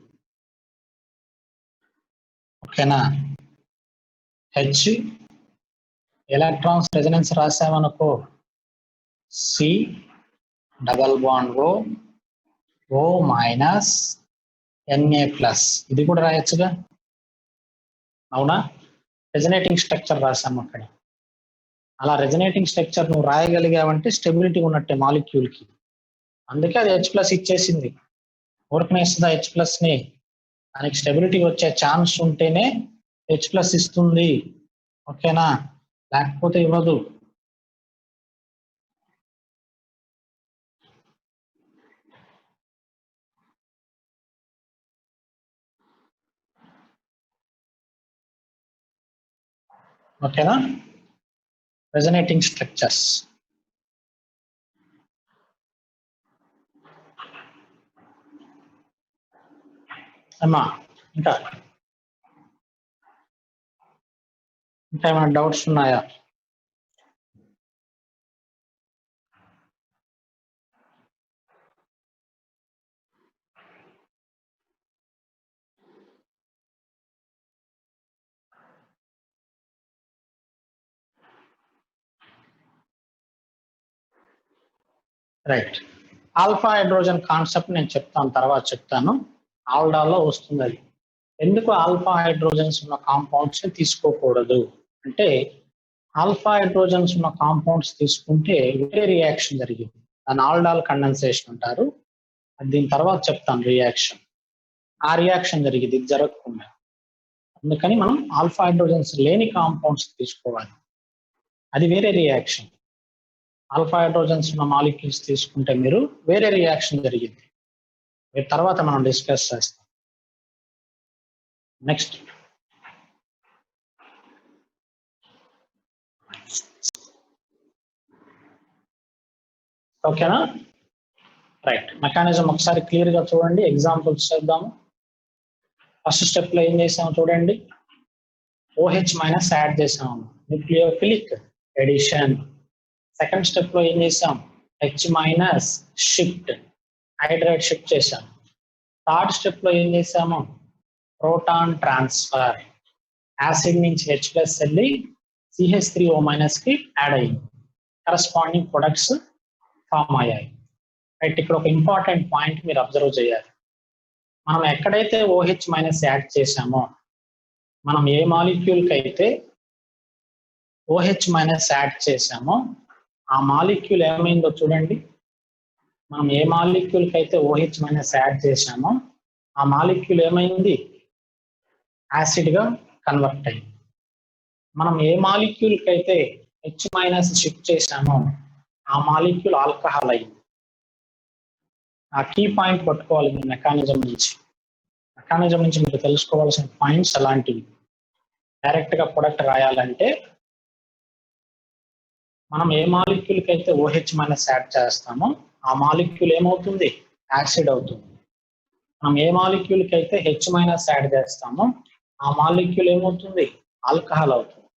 ఓకేనా? H ఎలక్ట్రాన్స్ రెజొనెన్స్ రాసామనుకో, C double bond O Na+, ఇది కూడా రాయొచ్చుగా, అవునా? రెజొనేటింగ్ స్ట్రక్చర్ రాసాము అక్కడ. అలా రెజొనేటింగ్ స్ట్రక్చర్ నువ్వు రాయగలిగావంటే స్టెబిలిటీ ఉన్నట్టే మాలిక్యూల్ కి. అందుకే అది H+ ఇచ్చేసింది. ఊరికనే ఇస్తుందా H+ ని? దానికి స్టెబిలిటీ వచ్చే ఛాన్స్ ఉంటేనే H+ ఇస్తుంది. ఓకేనా? లేకపోతే ఇవ్వదు. ఓకేనా? Resonating structures. అమ్మా ఇంకా ఏమైనా డౌట్స్ ఉన్నాయా? రైట్. ఆల్ఫా హైడ్రోజన్ కాన్సెప్ట్ నేను చెప్తాను, తర్వాత చెప్తాను. ఆల్డాలో వస్తుంది అది. ఎందుకు ఆల్ఫా హైడ్రోజన్స్ ఉన్న కాంపౌండ్స్ తీసుకోకూడదు అంటే, ఆల్ఫా హైడ్రోజన్స్ ఉన్న కాంపౌండ్స్ తీసుకుంటే వేరే రియాక్షన్ జరిగింది, దాని ఆల్డాల్ కండెన్సేషన్ అంటారు. దీని తర్వాత చెప్తాను రియాక్షన్. ఆ రియాక్షన్ జరిగింది, ఇది జరగకుండా. అందుకని మనం ఆల్ఫా హైడ్రోజన్స్ లేని కాంపౌండ్స్ తీసుకోవాలి, అది వేరే రియాక్షన్. ఆల్ఫా హైడ్రోజన్స్ ఉన్న మాలిక్యూల్స్ తీసుకుంటే మీరు వేరే రియాక్షన్ జరిగింది, తర్వాత మనం డిస్కస్ చేస్తాం. నెక్స్ట్ ఓకేనా? రైట్. మెకానిజం ఒకసారి క్లియర్ గా చూడండి, ఎగ్జాంపుల్స్ చేద్దాము. ఫస్ట్ స్టెప్ లో ఏం చేసాము చూడండి, OH- యాడ్ చేసాము, న్యూక్లియోఫిలిక్ ఎడిషన్. సెకండ్ స్టెప్ లో ఏం చేసాం, H- షిఫ్ట్, హైడ్రైడ్ షిఫ్ట్ చేసాం. థర్డ్ స్టెప్ లో ఏం చేసాము, ప్రోటాన్ ట్రాన్స్ఫర్, యాసిడ్ నుంచి H+ వెళ్ళి CH3O- కి యాడ్ అయ్యింది, కరస్పాండింగ్ ప్రొడక్ట్స్ ఫామ్ అయ్యాయి. రైట్. ఇక్కడ ఒక ఇంపార్టెంట్ పాయింట్ మీరు అబ్జర్వ్ చేయాలి. మనం ఎక్కడైతే OH- యాడ్ చేసామో, మనం ఏ మాలిక్యూల్ కి అయితే OH- యాడ్ చేసామో ఆ మాలిక్యూల్ ఏమైందో చూడండి. మనం ఏ మాలిక్యూల్ కి అయితే OH- యాడ్ చేసామో ఆ మాలిక్యూల్ ఏమైంది, యాసిడ్ గా కన్వర్ట్ అయింది. మనం ఏ మాలిక్యూల్ కి అయితే H- షిఫ్ట్ చేసామో ఆ మాలిక్యూల్ ఆల్కహాల్ అయింది. ఆ కీ పాయింట్ పట్టుకోవాలి మీ మెకానిజం నుంచి. మెకానిజం నుంచి మీరు తెలుసుకోవాల్సిన పాయింట్స్ అలాంటివి. డైరెక్ట్ గా ప్రొడక్ట్ రాయాలంటే మనం ఏ మాలిక్యూల్ కి అయితే OH మైనస్ యాడ్ చేస్తామో ఆ మాలిక్యూల్ ఏమవుతుంది, యాసిడ్ అవుతుంది. మనం ఏ మాలిక్యూల్ కి అయితే H మైనస్ యాడ్ చేస్తామో ఆ మాలిక్యూల్ ఏమవుతుంది, ఆల్కహాల్ అవుతుంది.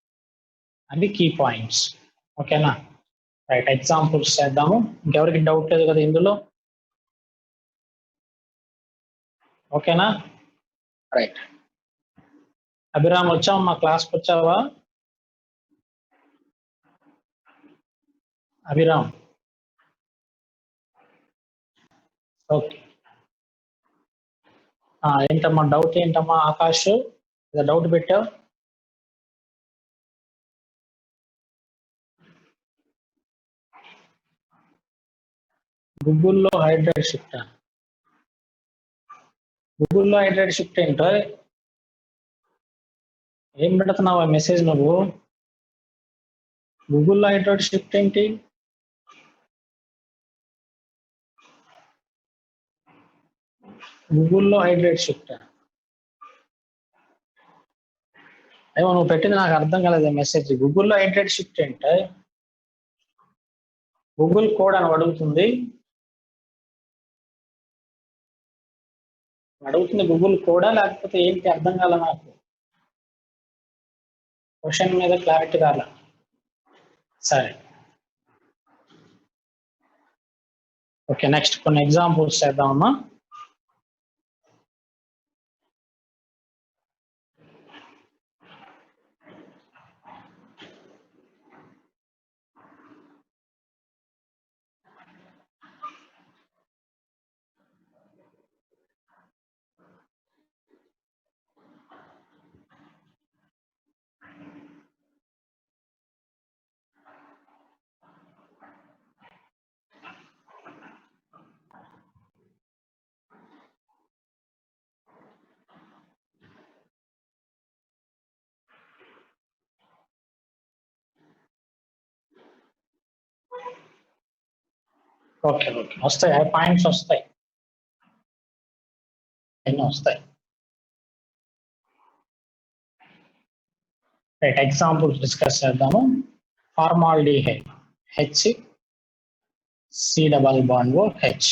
అది కీ పాయింట్స్. ఓకేనా, రైట్. ఎగ్జాంపుల్స్ చేద్దాము. ఇంకెవరికి డౌట్ లేదు కదా ఇందులో? ఓకేనా, రైట్. అభిరామ్ వచ్చావు, మా క్లాస్కి వచ్చావా అభిరామ్? ఓకే. ఏంటమ్మా డౌట్, ఏంటమ్మా ఆకాష్ ఏదో డౌట్ పెట్టావు? గూగుల్లో హైడ్రేట్ షిఫ్ట్, గూగుల్లో హైడ్రేట్ షిఫ్ట్ ఏంటో ఏం పెడుతున్నావు మెసేజ్ నువ్వు? గూగుల్లో హైడ్రేట్ షిఫ్ట్ ఏంటి? గూగుల్లో హైడ్రేట్ షిఫ్ట్ ఏమో నువ్వు పెట్టింది నాకు అర్థం కాలేదు మెసేజ్. గూగుల్లో హైడ్రేట్ షిఫ్ట్ ఏంటి? గూగుల్ కోడ్ అని అడుగుతుంది, గూగుల్ కోడా లేకపోతే ఏంటి అర్థం కాల నాకు. క్వశ్చన్ మీద క్లారిటీ రాల. సరే, ఓకే. నెక్స్ట్ కొన్ని ఎగ్జాంపుల్స్ చేద్దామమ్మా. ఓకే ఓకే, వస్తాయి పాయింట్స్, వస్తాయి ఎన్ని వస్తాయి. రైట్, ఎగ్జాంపుల్స్ డిస్కస్ చేద్దాము. Formaldehyde HC double bond OH.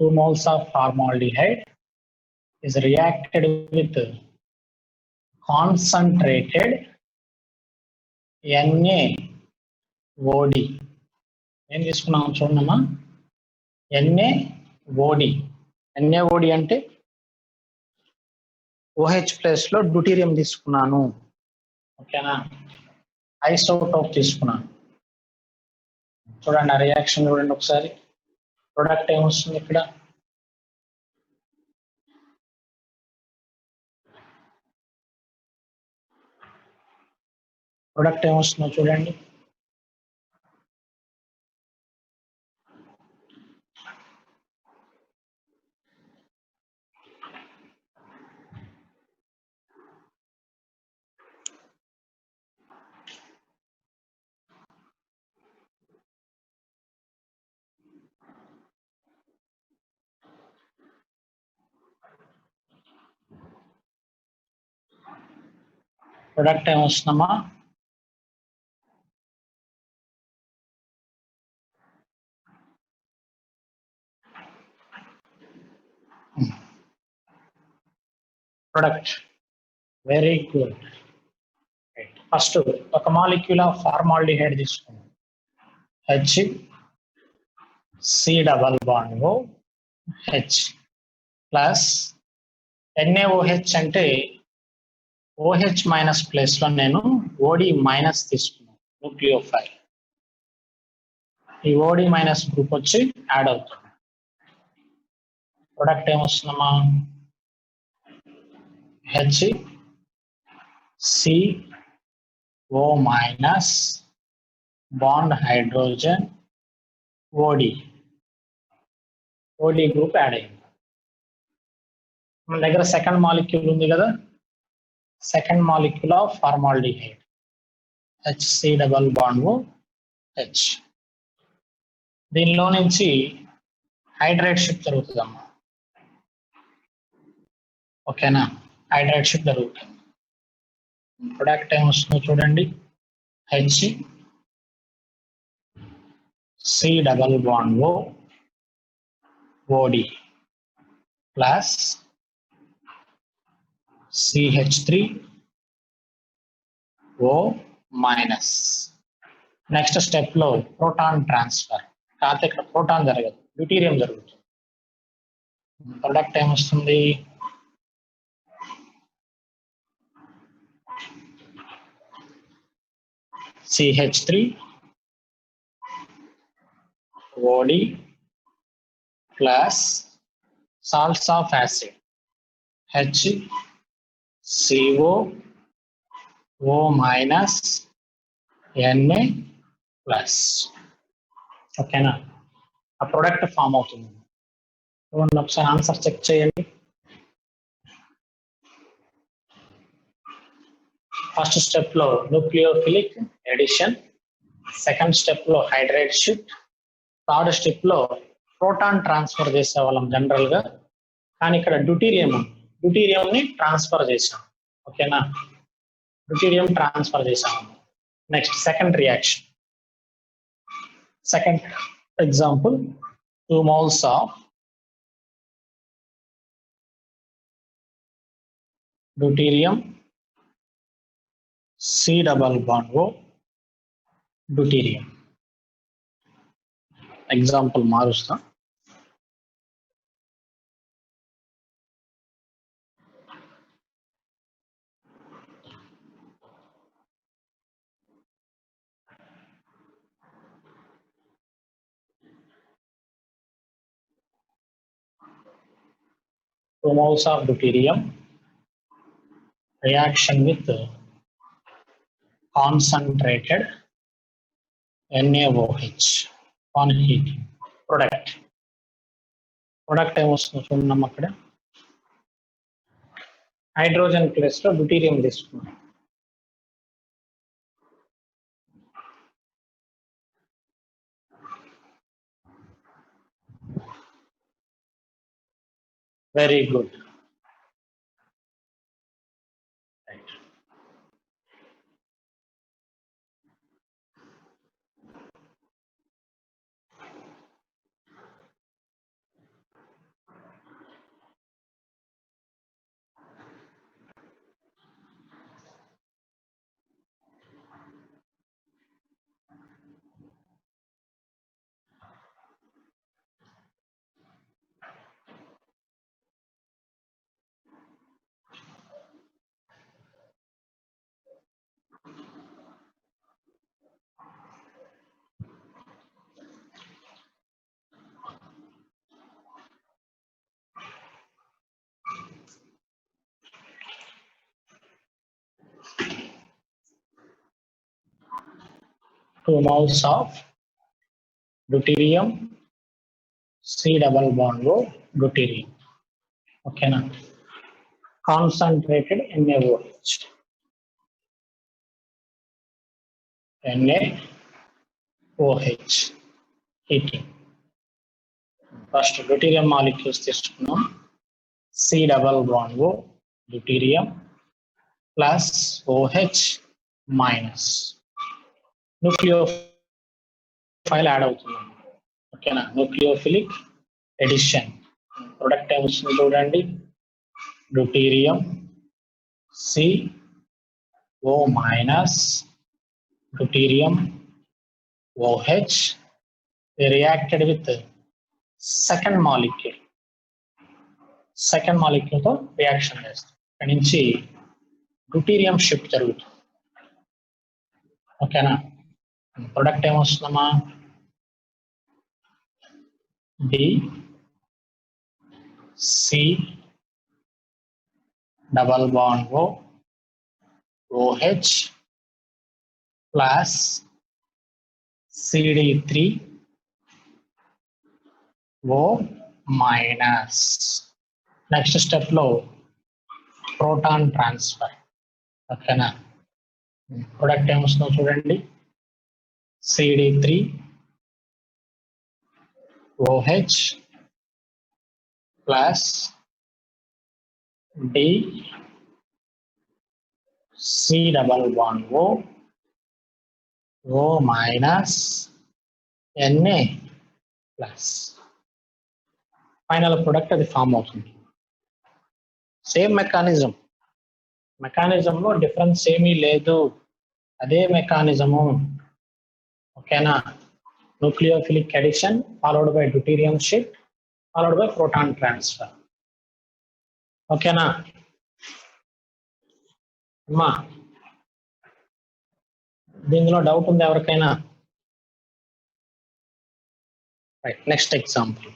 2 moles of formaldehyde is reacted with concentrated NaOD. ఏం తీసుకున్నాం చూడమ్మా, NaOD. NaOD అంటే OH ప్లస్ లో డ్యూటీరియం తీసుకున్నాను. ఓకేనా, ఐసోటోప్ తీసుకున్నాను. చూడండి ఆ రియాక్షన్ చూడండి ఒకసారి. ప్రొడక్ట్ ఏమొస్తుంది ఇక్కడ? ప్రొడక్ట్ ఏమొస్తుందో చూడండి. ప్రొడక్ట్ ఏమొస్తుందమ్మా? Product, very good. ఫస్ట్ ఒక మాలిక్యూల్ ఆఫ్ ఫార్మాల్డిహైడ్ తీసుకున్నాం, HC double bond OH plus NaOH అంటే OH మైనస్ ప్లేస్ లో నేను OD మైనస్ తీసుకున్నాను, న్యూక్లియోఫైల్. ఈ OD మైనస్ గ్రూప్ వచ్చి యాడ్ అవుతుంది. ప్రొడక్ట్ ఏమొస్తుందమ్మా? HCO minus bond hydrogen OD group add అయింది. మన దగ్గర సెకండ్ మాలిక్యూల్ ఉంది కదా, second molecule of formaldehyde HC double bond OH. దీనిలో నుంచి హైడ్రేట్ షిఫ్ట్ జరుగుతుందమ్మా. ఓకేనా, హైడ్రేట్ షిఫ్ట్ జరుగుతుంది. ప్రొడక్ట్ ఏమొస్తుందో చూడండి. H C double bond O OD plus CH3 O minus. Next step లో ప్రోటాన్ ట్రాన్స్ఫర్, కాకపోతే ఇక్కడ ప్రోటాన్ జరగదు, డ్యూటీరియం జరుగుతుంది. ప్రొడక్ట్ ఏమొస్తుంది, CH3 OD plus salts of acid HCO O minus Na plus. ఓకేనా, ఆ ప్రొడక్ట్ ఫామ్ అవుతుంది. ఒకసారి ఆన్సర్ చెక్ చేయండి. ఫస్ట్ స్టెప్ లో న్యూక్లియోఫిలిక్ ఎడిషన్, సెకండ్ స్టెప్ లో హైడ్రేట్ షిఫ్ట్, థర్డ్ స్టెప్ లో ప్రోటాన్ ట్రాన్స్ఫర్ చేసేవాళ్ళం జనరల్ గా, కానీ ఇక్కడ డ్యూటీరియం ని ట్రాన్స్ఫర్ చేసాం. ఓకేనా, డ్యూటీరియం ట్రాన్స్ఫర్ చేసాము. Next second reaction, second example 2 moles of deuterium C double bond O deuterium. Example మారుస్తా. Two moles of deuterium reaction with concentrated NaOH on heating. Product ఏమొస్తుందో చూడండి. అక్కడ హైడ్రోజన్ ప్లేస్ లో deuterium తీసుకున్నాం. Very good. Right. Two moles of deuterium C double bond O deuterium. ఓకేనా, concentrated NaOH heating. First deuterium molecules తీసుకున్నాం. C double bond O deuterium plus OH minus, nucleophile add అవుతుంది. ఓకేనా, nucleophilic addition. Product ఏమొస్తుంది చూడండి, deuterium CO minus deuterium OH reacted with second molecule తో reaction చేస్తాం. అక్కడి నుంచి డ్యూటీరియం షిఫ్ట్ జరుగుతుంది. ఓకేనా, ప్రొడక్ట్ ఏమొస్తుందమ్మా, DC double bond OH plus CD3O minus. Next step లో ప్రోటాన్ ట్రాన్స్ఫర్. ఓకేనా, ప్రొడక్ట్ ఏమొస్తుందో చూడండి, CD3OH plus C double bond O, O minus Na plus. Final product అది ఫామ్ అవుతుంది. సేమ్ మెకానిజంలో డిఫరెన్స్ ఏమీ లేదు, అదే మెకానిజము. ఓకేనా? Nucleophilic addition followed by deuterium shift followed by proton transfer. ఓకేనా అమ్మా? దీనిలో డౌట్ ఉంది ఎవరికైనా? Right, next example.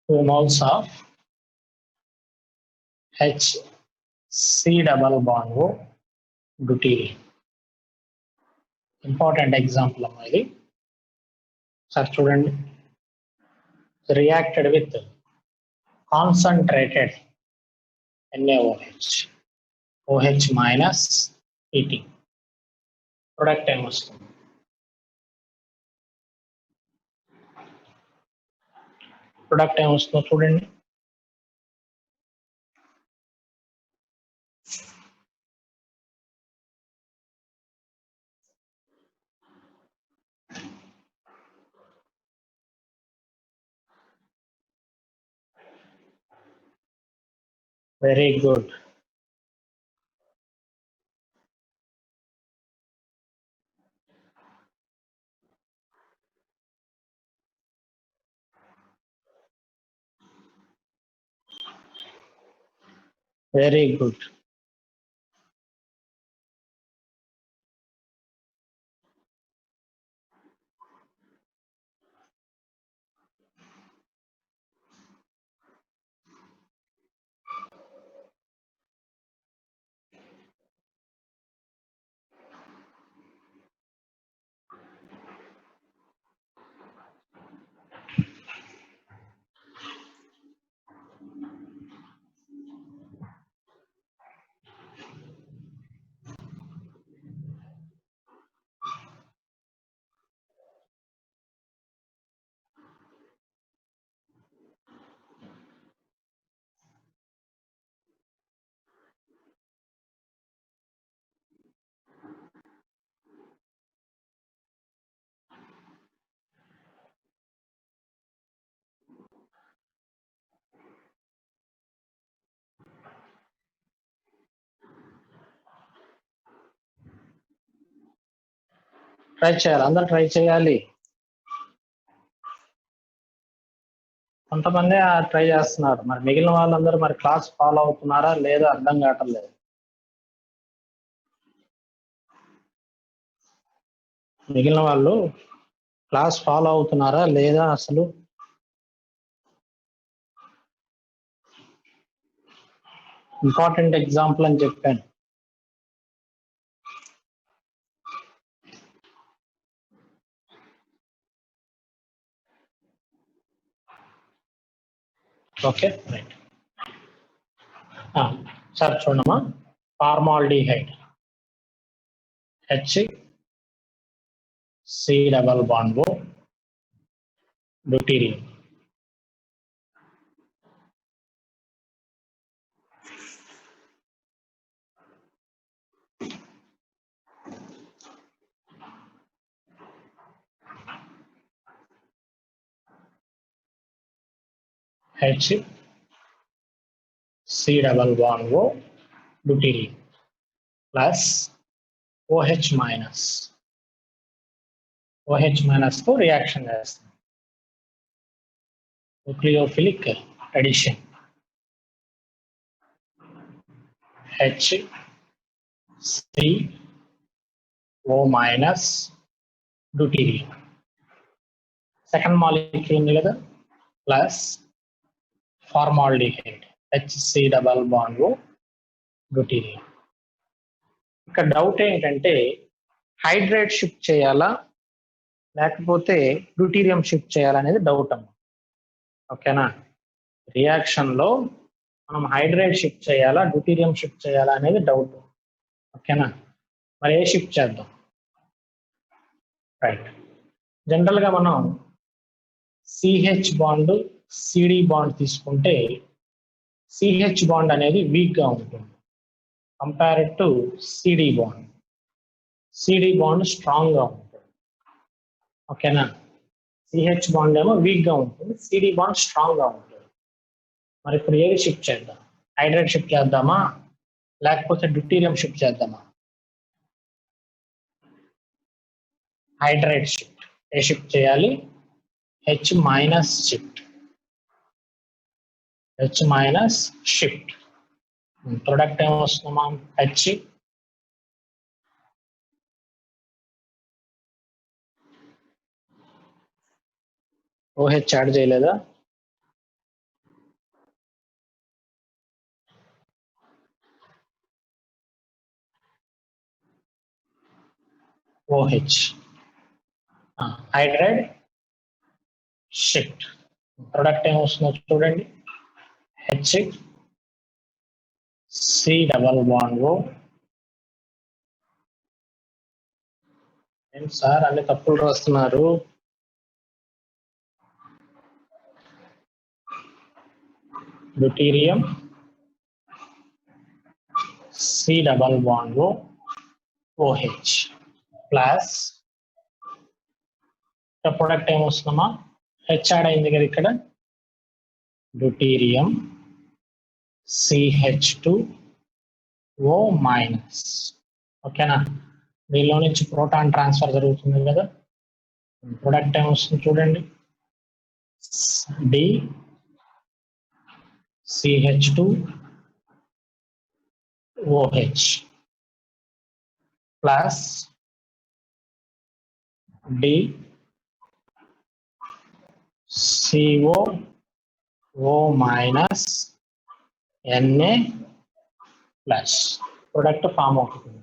Two moles of HC double bond O deuterium. Important example అమ్మా ఇది. సార్ చూడండి, reacted with concentrated NaOH, OH minus heating. Product ఏమొస్తుంది? చూడండి. Very good. Very good. Try చేయాలి, అందరూ ట్రై చేయాలి. కొంతమంది ట్రై చేస్తున్నారు, మరి మిగిలిన వాళ్ళందరూ మరి క్లాస్ ఫాలో అవుతున్నారా లేదా అర్థం కావటం లేదు. మిగిలిన వాళ్ళు క్లాస్ ఫాలో అవుతున్నారా లేదా అసలు? ఇంపార్టెంట్ ఎగ్జాంపుల్ అని చెప్పాను. Okay right. సార్ చూడమ్మా, formaldehyde HC double bond O deuterium. HC double bond O deuterium plus OH minus. OH minus తో రియాక్షన్ చేస్తుంది. Nucleophilic addition HCO minus deuterium. Second molecule ఉంది కదా, plus formaldehyde. HC double bond deuterium. ఇక్కడ doubt ఏంటంటే hydrate shift చేయాలా లేకపోతే deuterium shift చేయాలనేది doubt అమ్మ. ఓకేనా, రియాక్షన్ లో మనం హైడ్రేట్ షిఫ్ట్ చేయాలా డ్యూటీరియం షిఫ్ట్ చేయాలా అనేది డౌట్. ఓకేనా, మరి ఏ షిఫ్ట్ చేద్దాం? రైట్, జనరల్ గా మనం సిహెచ్ బాండ్ సిడి బాండ్ తీసుకుంటే సిహెచ్ బాండ్ అనేది వీక్ గా ఉంటుంది compared to CD bond. CD bond strong గా ఉంటుంది. ఓకేనా, సిహెచ్ బాండ్ ఏమో వీక్ గా ఉంటుంది, సిడి బాండ్ స్ట్రాంగ్ గా ఉంటుంది. మరి ఇప్పుడు ఏది షిఫ్ట్ చేద్దాం? హైడ్రేట్ షిఫ్ట్ చేద్దామా లేకపోతే డ్యూటీరియం షిఫ్ట్ చేద్దామా? Hydride shift. ఏ షిఫ్ట్ చేయాలి? H minus shift. H minus shift. Product ఏమొస్తుందమ్మా? హెచ్ ఓహెచ్ యాడ్ చేయలేదా? OH hydride shift. ప్రొడక్ట్ ఏమొస్తుందో చూడండి, H C double bond O. ఏంటి సార్ అన్ని తప్పులు రాస్తున్నారు? Deuterium C double bond OH plus product ఏమొస్తుందమ్మా? హెచ్ యాడ్ అయింది కదా ఇక్కడ, డ్యూటీరియం CH2O మైనస్. ఓకేనా, దీనిలో నుంచి ప్రోటాన్ ట్రాన్స్ఫర్ జరుగుతుంది కదా, ప్రొడక్ట్ ఏమొస్తుంది చూడండి, D CH2OH plus D CO minus Na plus. Product form అవుతుంది.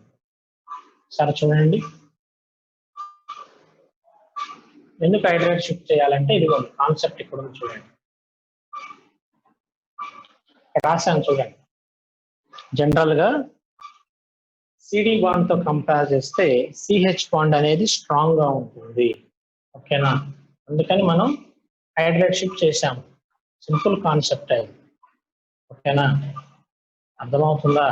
సరే చూడండి, ఎందుకు హైడ్రేట్ షిఫ్ట్ చేయాలంటే ఇది కాన్సెప్ట్ ఇక్కడ ఉంది చూడండి, రాశాను చూడండి. జనరల్ గా సిడి బాండ్ తో కంపేర్ చేస్తే సిహెచ్ బాండ్ అనేది స్ట్రాంగ్ గా ఉంటుంది. ఓకేనా, అందుకని మనం హైడ్రేట్ షిఫ్ట్ చేసాము. సింపుల్ కాన్సెప్ట్ అది. ఓకేనా, అర్థమవుతుందా?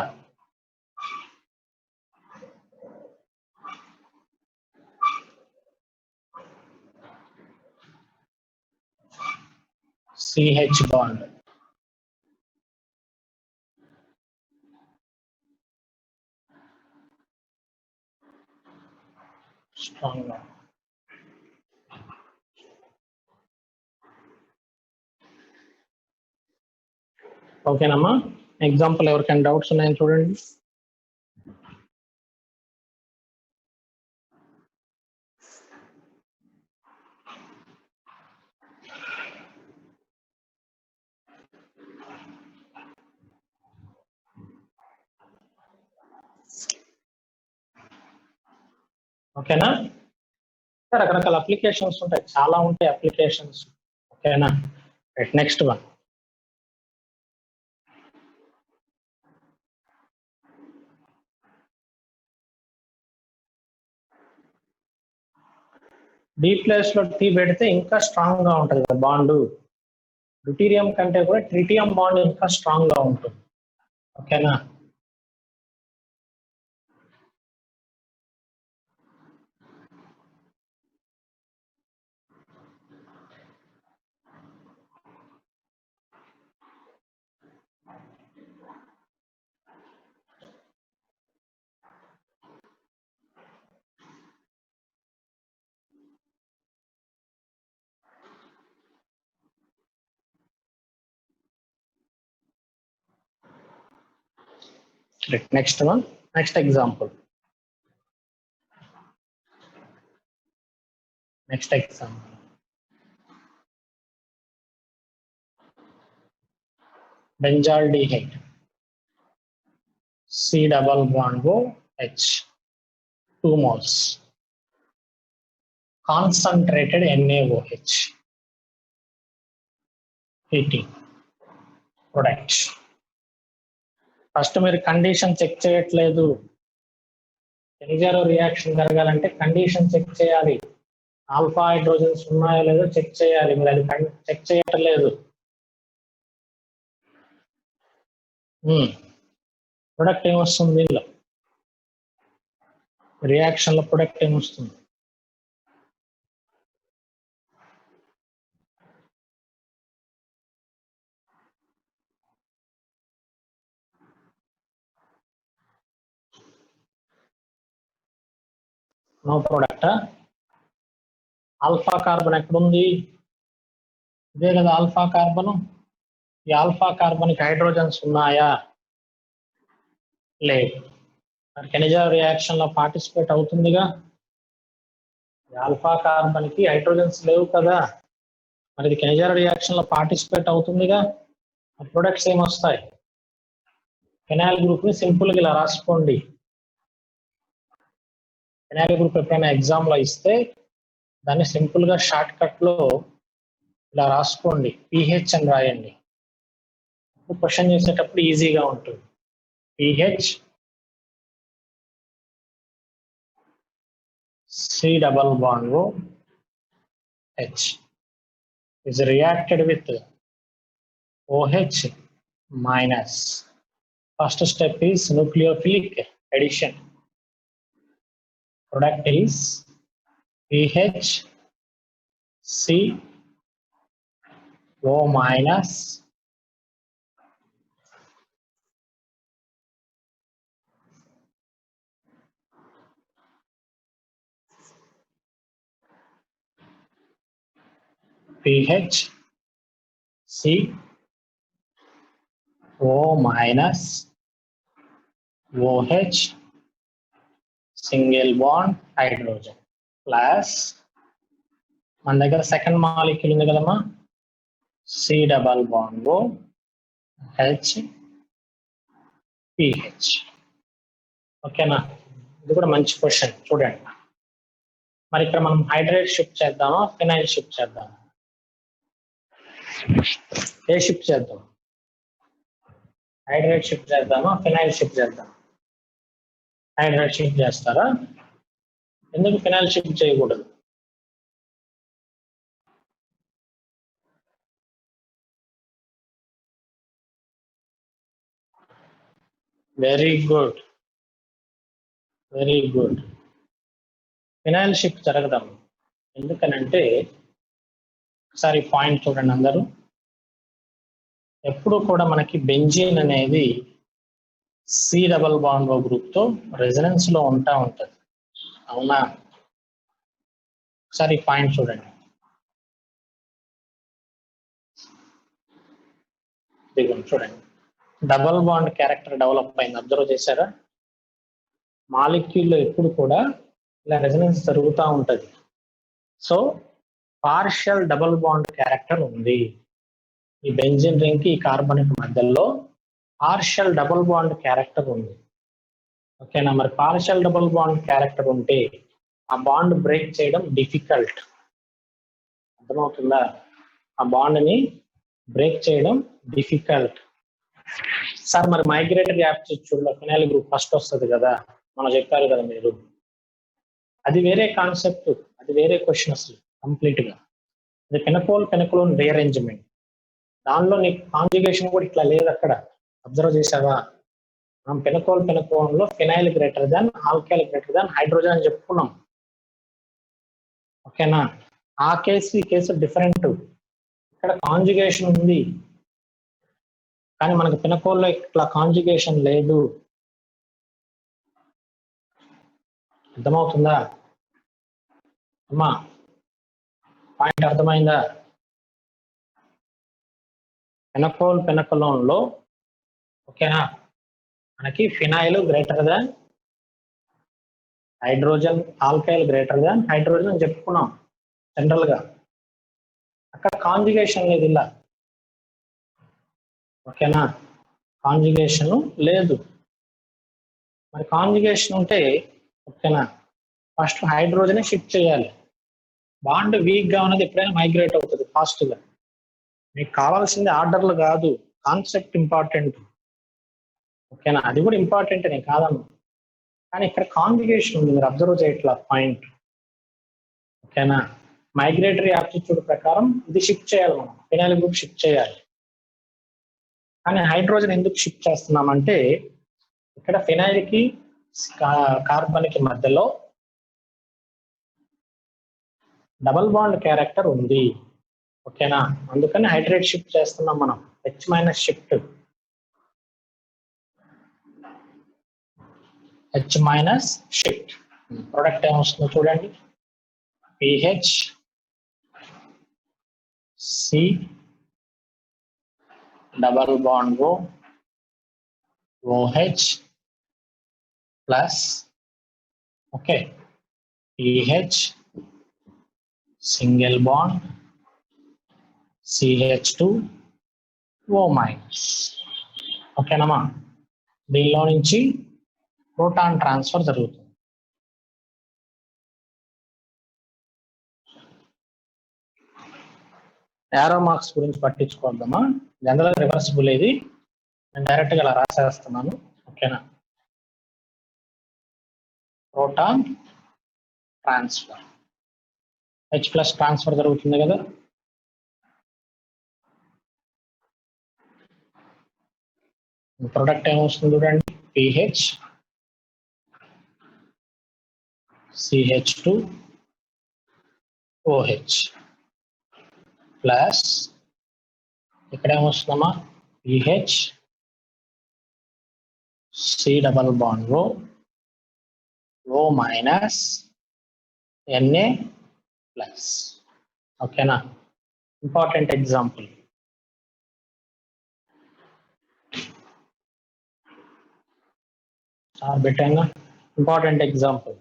సిహెచ్ బాండ్ స్ట్రాంగ్ గా. ఓకేనమ్మా, ఎగ్జాంపుల్ ఎవరికైనా డౌట్స్ ఉన్నాయని చూడండి. ఓకేనా, రకరకాల అప్లికేషన్స్ ఉంటాయి, చాలా ఉంటాయి అప్లికేషన్స్. ఓకేనా, నెక్స్ట్ వన్. డి ప్లేస్ లో టీ పెడితే ఇంకా స్ట్రాంగ్ గా ఉంటుంది కదా బాండ్. డ్యూటీరియం కంటే కూడా ట్రిటియం బాండ్ ఇంకా స్ట్రాంగ్ గా ఉంటుంది. ఓకేనా, next one, next example. Next example, benzaldehyde C double bond OH 2 moles. Concentrated NaOH. Heating product. First మీరు కండిషన్ చెక్ చేయట్లేదు. ఎనిజారో రియాక్షన్ జరగాలంటే కండిషన్ చెక్ చేయాలి. ఆల్ఫా హైడ్రోజన్స్ ఉన్నాయో లేదో చెక్ చేయాలి. మీరు అది చెక్ చేయట్లేదు. ప్రొడక్ట్ ఏమొస్తుంది దీనిలో? రియాక్షన్ లో ప్రొడక్ట్ ఏమొస్తుంది? No product. ఆల్ఫా కార్బన్ ఎక్కడుంది? ఇదే కదా ఆల్ఫా కార్బన్. ఈ ఆల్ఫా కార్బన్ కి హైడ్రోజన్స్ ఉన్నాయా? లేదు. కెనిజారో రియాక్షన్ లో పార్టిసిపేట్ అవుతుందిగా. ఆల్ఫా కార్బన్ కి హైడ్రోజన్స్ లేవు కదా, మరి ఇది కెనిజారో రియాక్షన్ లో పార్టిసిపేట్ అవుతుందిగా. ప్రొడక్ట్స్ ఏమొస్తాయి? ఫినాయిల్ గ్రూప్ ని సింపుల్ గా ఇలా రాసుకోండి. ఫినాయిల్ గ్రూప్ ఎప్పుడైనా ఎగ్జామ్ లో ఇస్తే దాన్ని సింపుల్ గా షార్ట్ కట్ లో ఇలా రాసుకోండి, పిహెచ్ అని రాయండి. క్వశ్చన్ చేసేటప్పుడు ఈజీగా ఉంటుంది. PH C double bond OH is reacted with OH minus. First step is nucleophilic addition. Product is PH CO minus PH CO minus OH single bond hydrogen plus మన దగ్గర సెకండ్ మాలిక్యూల్ ఉంది కదమ్మా, C double bond OH PH. ఓకేనా? ఇది కూడా మంచి question చూడండి. మరి ఇక్కడ మనం హైడ్రేట్ షిఫ్ట్ చేద్దామా, ఫినైల్ షిఫ్ట్ చేద్దామా? ఏ షిఫ్ట్ చేద్దాం? హైడ్రేట్ షిఫ్ట్ చేద్దామా, ఫినైల్ షిఫ్ట్ చేద్దామా? హైడ్రేట్ షిఫ్ట్ చేస్తారా? ఎందుకు ఫినైల్ షిఫ్ట్ చేయకూడదు? Very good, very good. Phenyl shift జరగదాం. ఎందుకనంటే ఒకసారి పాయింట్ చూడండి అందరూ. ఎప్పుడు కూడా మనకి బెంజీన్ అనేది C double bond O group తో రెజనెన్స్ లో ఉంటది, అవునా? ఒకసారి పాయింట్ చూడండి. చూడండి, డబల్ బాండ్ క్యారెక్టర్ డెవలప్ అయింది. అబ్జర్వ్ చేశారా? మాలిక్యూల్లో ఎప్పుడు కూడా ఇలా రెజనెన్స్ జరుగుతూ ఉంటది. So partial double bond character ఉంది ఈ బెంజీన్ రింగ్ కి, ఈ కార్బనిక్ మధ్యలో పార్షియల్ డబుల్ బాండ్ క్యారెక్టర్ ఉంది. ఓకేనా? మరి పార్షియల్ డబుల్ బాండ్ క్యారెక్టర్ ఉంటే ఆ బాండ్ బ్రేక్ చేయడం డిఫికల్ట్. అర్థమవుతుందా? ఆ బాండ్ ని బ్రేక్ చేయడం డిఫికల్ట్. సార్ మరి మైగ్రేటరీ యాప్టిట్యూడ్ లో ఫినైల్ గ్రూప్ ఫస్ట్ వస్తుంది కదా, మనం చెప్పారు కదా మీరు. అది వేరే కాన్సెప్ట్, అది వేరే క్వశ్చన్ అసలు కంప్లీట్ గా. అది పెనకోలోన్ రీఅరేంజ్మెంట్. దానిలో నీకు కాంజుగేషన్ కూడా ఇట్లా లేదు అక్కడ. అబ్జర్వ్ చేసావా? మనం పెనకోల్ లో phenyl greater than, alkyl greater than hydrogen అని చెప్పుకున్నాం. ఓకేనా? ఆ కేసు ఈ కేసు డిఫరెంట్. ఇక్కడ కాంజుగేషన్ ఉంది, కానీ మనకు పెనకోల్లో ఇట్లా కాంజుగేషన్ లేదు. అర్థమవుతుందా అమ్మా? పాయింట్ అర్థమైందా? పెనకోలోన్ లో ఓకేనా, మనకి phenyl greater than hydrogen, alkyl greater than hydrogen అని చెప్పుకున్నాం జనరల్ గా. అక్కడ కాంజుగేషన్ లేదు ఇలా. ఓకేనా, కాంజుగేషన్ లేదు. మరి కాంజుగేషన్ ఉంటే ఓకేనా, ఫస్ట్ హైడ్రోజన్ షిఫ్ట్ చేయాలి. బాండ్ వీక్ గా ఉన్నది ఎప్పుడైనా మైగ్రేట్ అవుతుంది ఫాస్ట్ గా. మీకు కావాల్సింది ఆర్డర్లు కాదు, కాన్సెప్ట్ ఇంపార్టెంట్. ఓకేనా, అది కూడా ఇంపార్టెంట్ నేను కాదన్నా, కానీ ఇక్కడ కాంజుగేషన్ ఉంది, మీరు అబ్జర్వ్ చేయట్లా పాయింట్. ఓకేనా, మైగ్రేటరీ యాప్టిట్యూడ్ ప్రకారం ఇది షిఫ్ట్ చేయాలి, మనం ఫినైల్ గ్రూప్ షిఫ్ట్ చేయాలి. కానీ హైడ్రోజన్ ఎందుకు షిఫ్ట్ చేస్తున్నామంటే ఇక్కడ ఫినైల్ కి కార్బన్ కి మధ్యలో డబల్ బాండ్ క్యారెక్టర్ ఉంది. ఓకేనా, అందుకని హైడ్రేట్ షిఫ్ట్ చేస్తున్నాం మనం, H minus shift. H minus shift product ఏమొస్తుందో చూడండి, PH C double bond O OH plus okay PH single bond CH2 O minus. ఓకేనమ్మా, దీనిలో నుంచి ప్రోటాన్ ట్రాన్స్ఫర్ జరుగుతుంది. యారో మార్క్స్ గురించి పట్టించుకోవద్దమ్మా, జనరల్ రివర్సిబుల్ ఇది, నేను డైరెక్ట్ గా ఇలా రాసేస్తున్నాను. ఓకేనా, proton transfer, H plus transfer జరుగుతుంది కదా. ప్రొడక్ట్ ఏమొస్తుంది చూడండి, PH CH2 OH ప్లస్ ఇక్కడ ఏమొస్తుందమ్మా, PH C double bond O minus Na plus. ఓకేనా, ఇంపార్టెంట్ ఎగ్జాంపుల్. పెట్టాను, ఇంపార్టెంట్ ఎగ్జాంపుల్.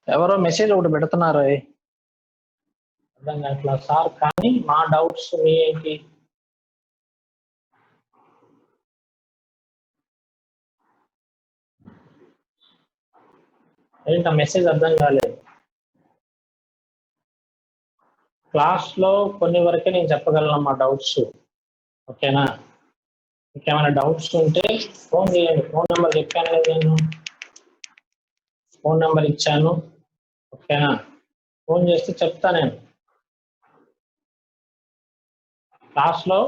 ఎవరో మెసేజ్ ఒకటి పెడుతున్నారు, అర్థం కావట్లా సార్, కానీ మా డౌట్స్ మీ ఏంటి? ఏంటి ఆ మెసేజ్ అర్థం కాలేదు. క్లాస్ లో కొన్ని వరకే నేను చెప్పగలను మా డౌట్స్. ఓకేనా, ఇంకేమైనా డౌట్స్ ఉంటే ఫోన్ చేయండి, ఫోన్ నెంబర్ చెప్పాను కదా నేను, ఫోన్ నెంబర్ ఇచ్చాను. ఓకేనా, ఫోన్ చేస్తే చెప్తా నేను క్లాస్ లో,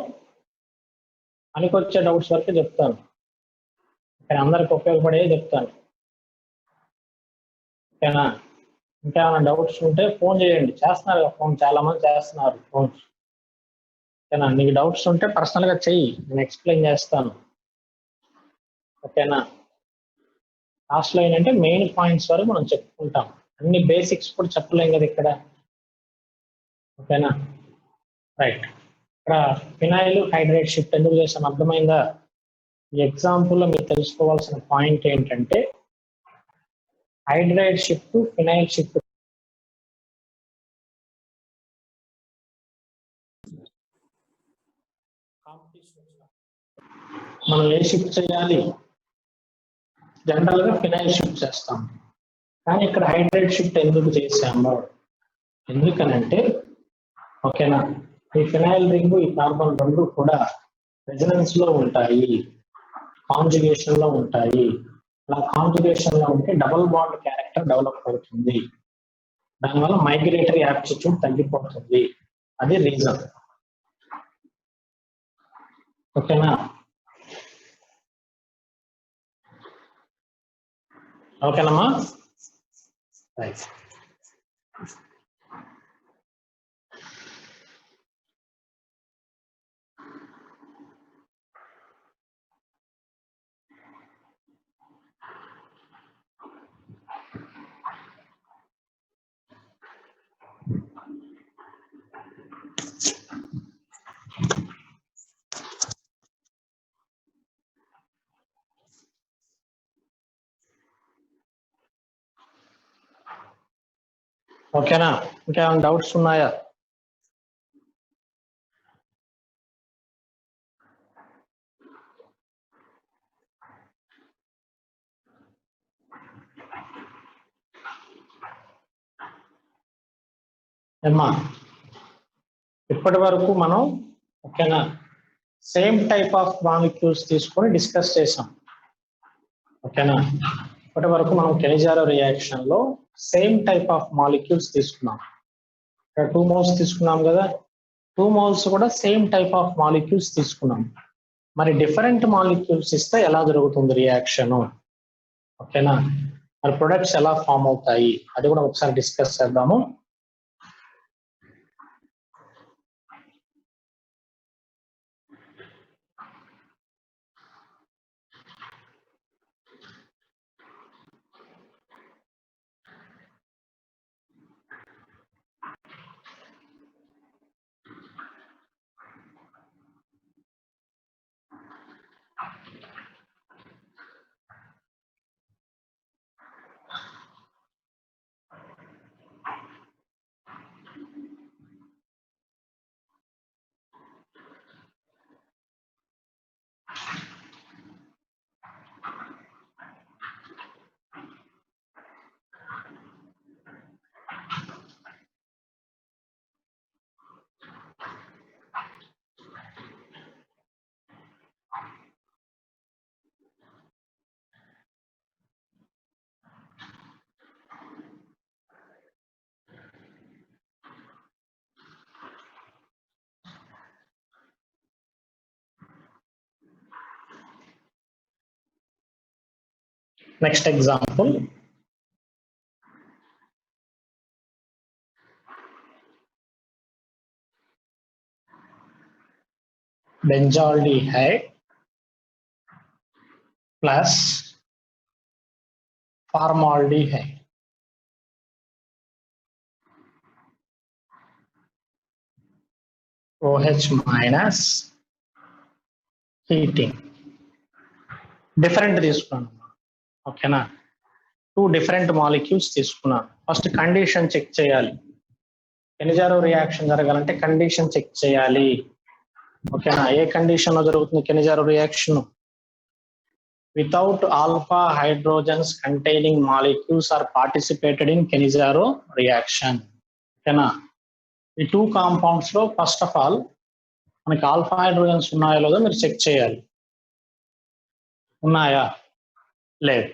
పనికొచ్చే డౌట్స్ వరకే చెప్తాను, కానీ అందరికి ఉపయోగపడే చెప్తాను. ఓకేనా, ఇంకేమైనా డౌట్స్ ఉంటే ఫోన్ చేయండి, చేస్తున్నారు ఫోన్, చాలా మంది చేస్తున్నారు ఫోన్. ఓకేనా, నీకు డౌట్స్ ఉంటే పర్సనల్ గా చెయ్యి, నేను ఎక్స్ప్లెయిన్ చేస్తాను. ఓకేనా, లాస్ట్ లో ఏంటంటే మెయిన్ పాయింట్స్ వరకు మనం చెప్పుకుంటాం, అన్ని బేసిక్స్ కూడా చెప్పలేం కదా ఇక్కడ. ఓకేనా, రైట్. ఇక్కడ ఫినైల్ హైడ్రేట్ షిఫ్ట్ ఎందుకు చేసాం అర్థమైందా? ఈ ఎగ్జాంపుల్లో మీరు తెలుసుకోవాల్సిన పాయింట్ ఏంటంటే హైడ్రేట్ షిఫ్ట్ ఫినైల్ షిఫ్ట్ మనం ఏ షిఫ్ట్ చేయాలి? జనరల్ గా ఫినైల్ షిఫ్ట్ చేస్తాం, కానీ ఇక్కడ హైడ్రేట్ షిఫ్ట్ ఎందుకు చేసాము? ఎందుకనంటే ఓకేనా, ఈ ఫినైల్ రింగ్ ఈ కార్బన్ రెండు కూడా రెజొనెన్స్ లో ఉంటాయి, కాంజుగేషన్ లో ఉంటాయి. అలా కాంజుగేషన్ లో ఉంటే డబుల్ బాండ్ క్యారెక్టర్ డెవలప్ అవుతుంది, దానివల్ల మైగ్రేటరీ యాప్టిట్యూడ్ తగ్గిపోతుంది, అది రీజన్. ఓకేనా, ఓకేనమ్మా, రైట్. ఓకేనా, ఇంకేమైనా డౌట్స్ ఉన్నాయా? ఏమ్మా ఇప్పటి వరకు మనం ఓకేనా సేమ్ టైప్ ఆఫ్ మాలిక్యూల్స్ తీసుకొని డిస్కస్ చేసాం. ఓకేనా ఇప్పటి వరకు మనం కెలిజారో రియాక్షన్ లో సేమ్ టైప్ ఆఫ్ మాలిక్యూల్స్ తీసుకున్నాం. ఇక్కడ 2 moles తీసుకున్నాం కదా, 2 moles కూడా సేమ్ టైప్ ఆఫ్ మాలిక్యూల్స్ తీసుకున్నాం. మరి డిఫరెంట్ మాలిక్యూల్స్ ఇస్తే ఎలా జరుగుతుంది రియాక్షన్? ఓకేనా మరి ప్రొడక్ట్స్ ఎలా ఫామ్ అవుతాయి అది కూడా ఒకసారి డిస్కస్ చేద్దాము. Next example. Benzaldehyde plus formaldehyde. OH minus heating. Different తీసుకున్నాను. ఓకేనా 2 different molecules తీసుకున్నాను. ఫస్ట్ కండిషన్ చెక్ చేయాలి. కెలిజారో రియాక్షన్ జరగాలంటే కండిషన్ చెక్ చేయాలి. ఓకేనా ఏ కండిషన్ లో జరుగుతుంది Cannizzaro reaction? Without alpha hydrogens containing molecules are participated in Cannizzaro reaction. ఓకేనా ఈ 2 కాంపౌండ్స్ లో ఫస్ట్ ఆఫ్ ఆల్ మనకి ఆల్ఫా హైడ్రోజన్స్ ఉన్నాయో లేదో మీరు చెక్ చేయాలి. ఉన్నాయా? లేదు.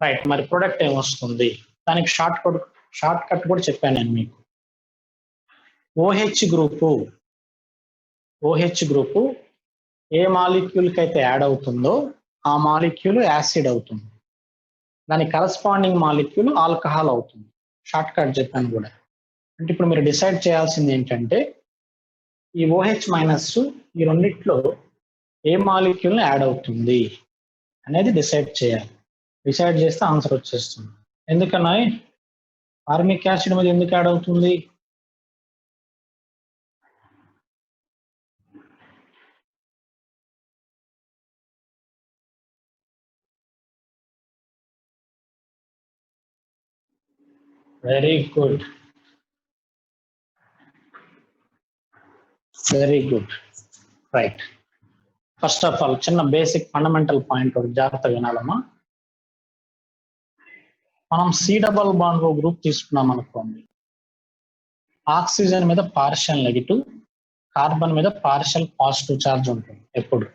రైట్ మరి ప్రొడక్ట్ ఏమొస్తుంది? దానికి షార్ట్ కట్ కూడా చెప్పాను నేను మీకు. OH గ్రూపు ఏ మాలిక్యూల్ కి అయితే యాడ్ అవుతుందో ఆ మాలిక్యూల్ యాసిడ్ అవుతుంది. దాని కరస్పాండింగ్ మాలిక్యూల్ ఆల్కహాల్ అవుతుంది. షార్ట్ కట్ చెప్పాను కూడా. అంటే ఇప్పుడు మీరు డిసైడ్ చేయాల్సింది ఏంటంటే ఈ OH మైనస్ ఈ రెండిట్లో ఏ మాలిక్యూల్ యాడ్ అవుతుంది అనేది డిసైడ్ చేయాలి. డిసైడ్ చేస్తే ఆన్సర్ వచ్చేస్తుంది. ఎందుకన్నా ఫార్మిక్ యాసిడ్ మీద ఎందుకు యాడ్ అవుతుంది? Very good, very good, right. First of all చిన్న బేసిక్ ఫండమెంటల్ పాయింట్ ఒకటి జాగ్రత్తగా వినాలమ్మా. మనం C డబల్ బాండ్ గ్రూప్ తీసుకున్నాం అనుకోండి, ఆక్సిజన్ మీద పార్షియల్ నెగిటివ్, కార్బన్ మీద పార్షియల్ పాజిటివ్ ఛార్జ్ ఉంటుంది ఎప్పుడు.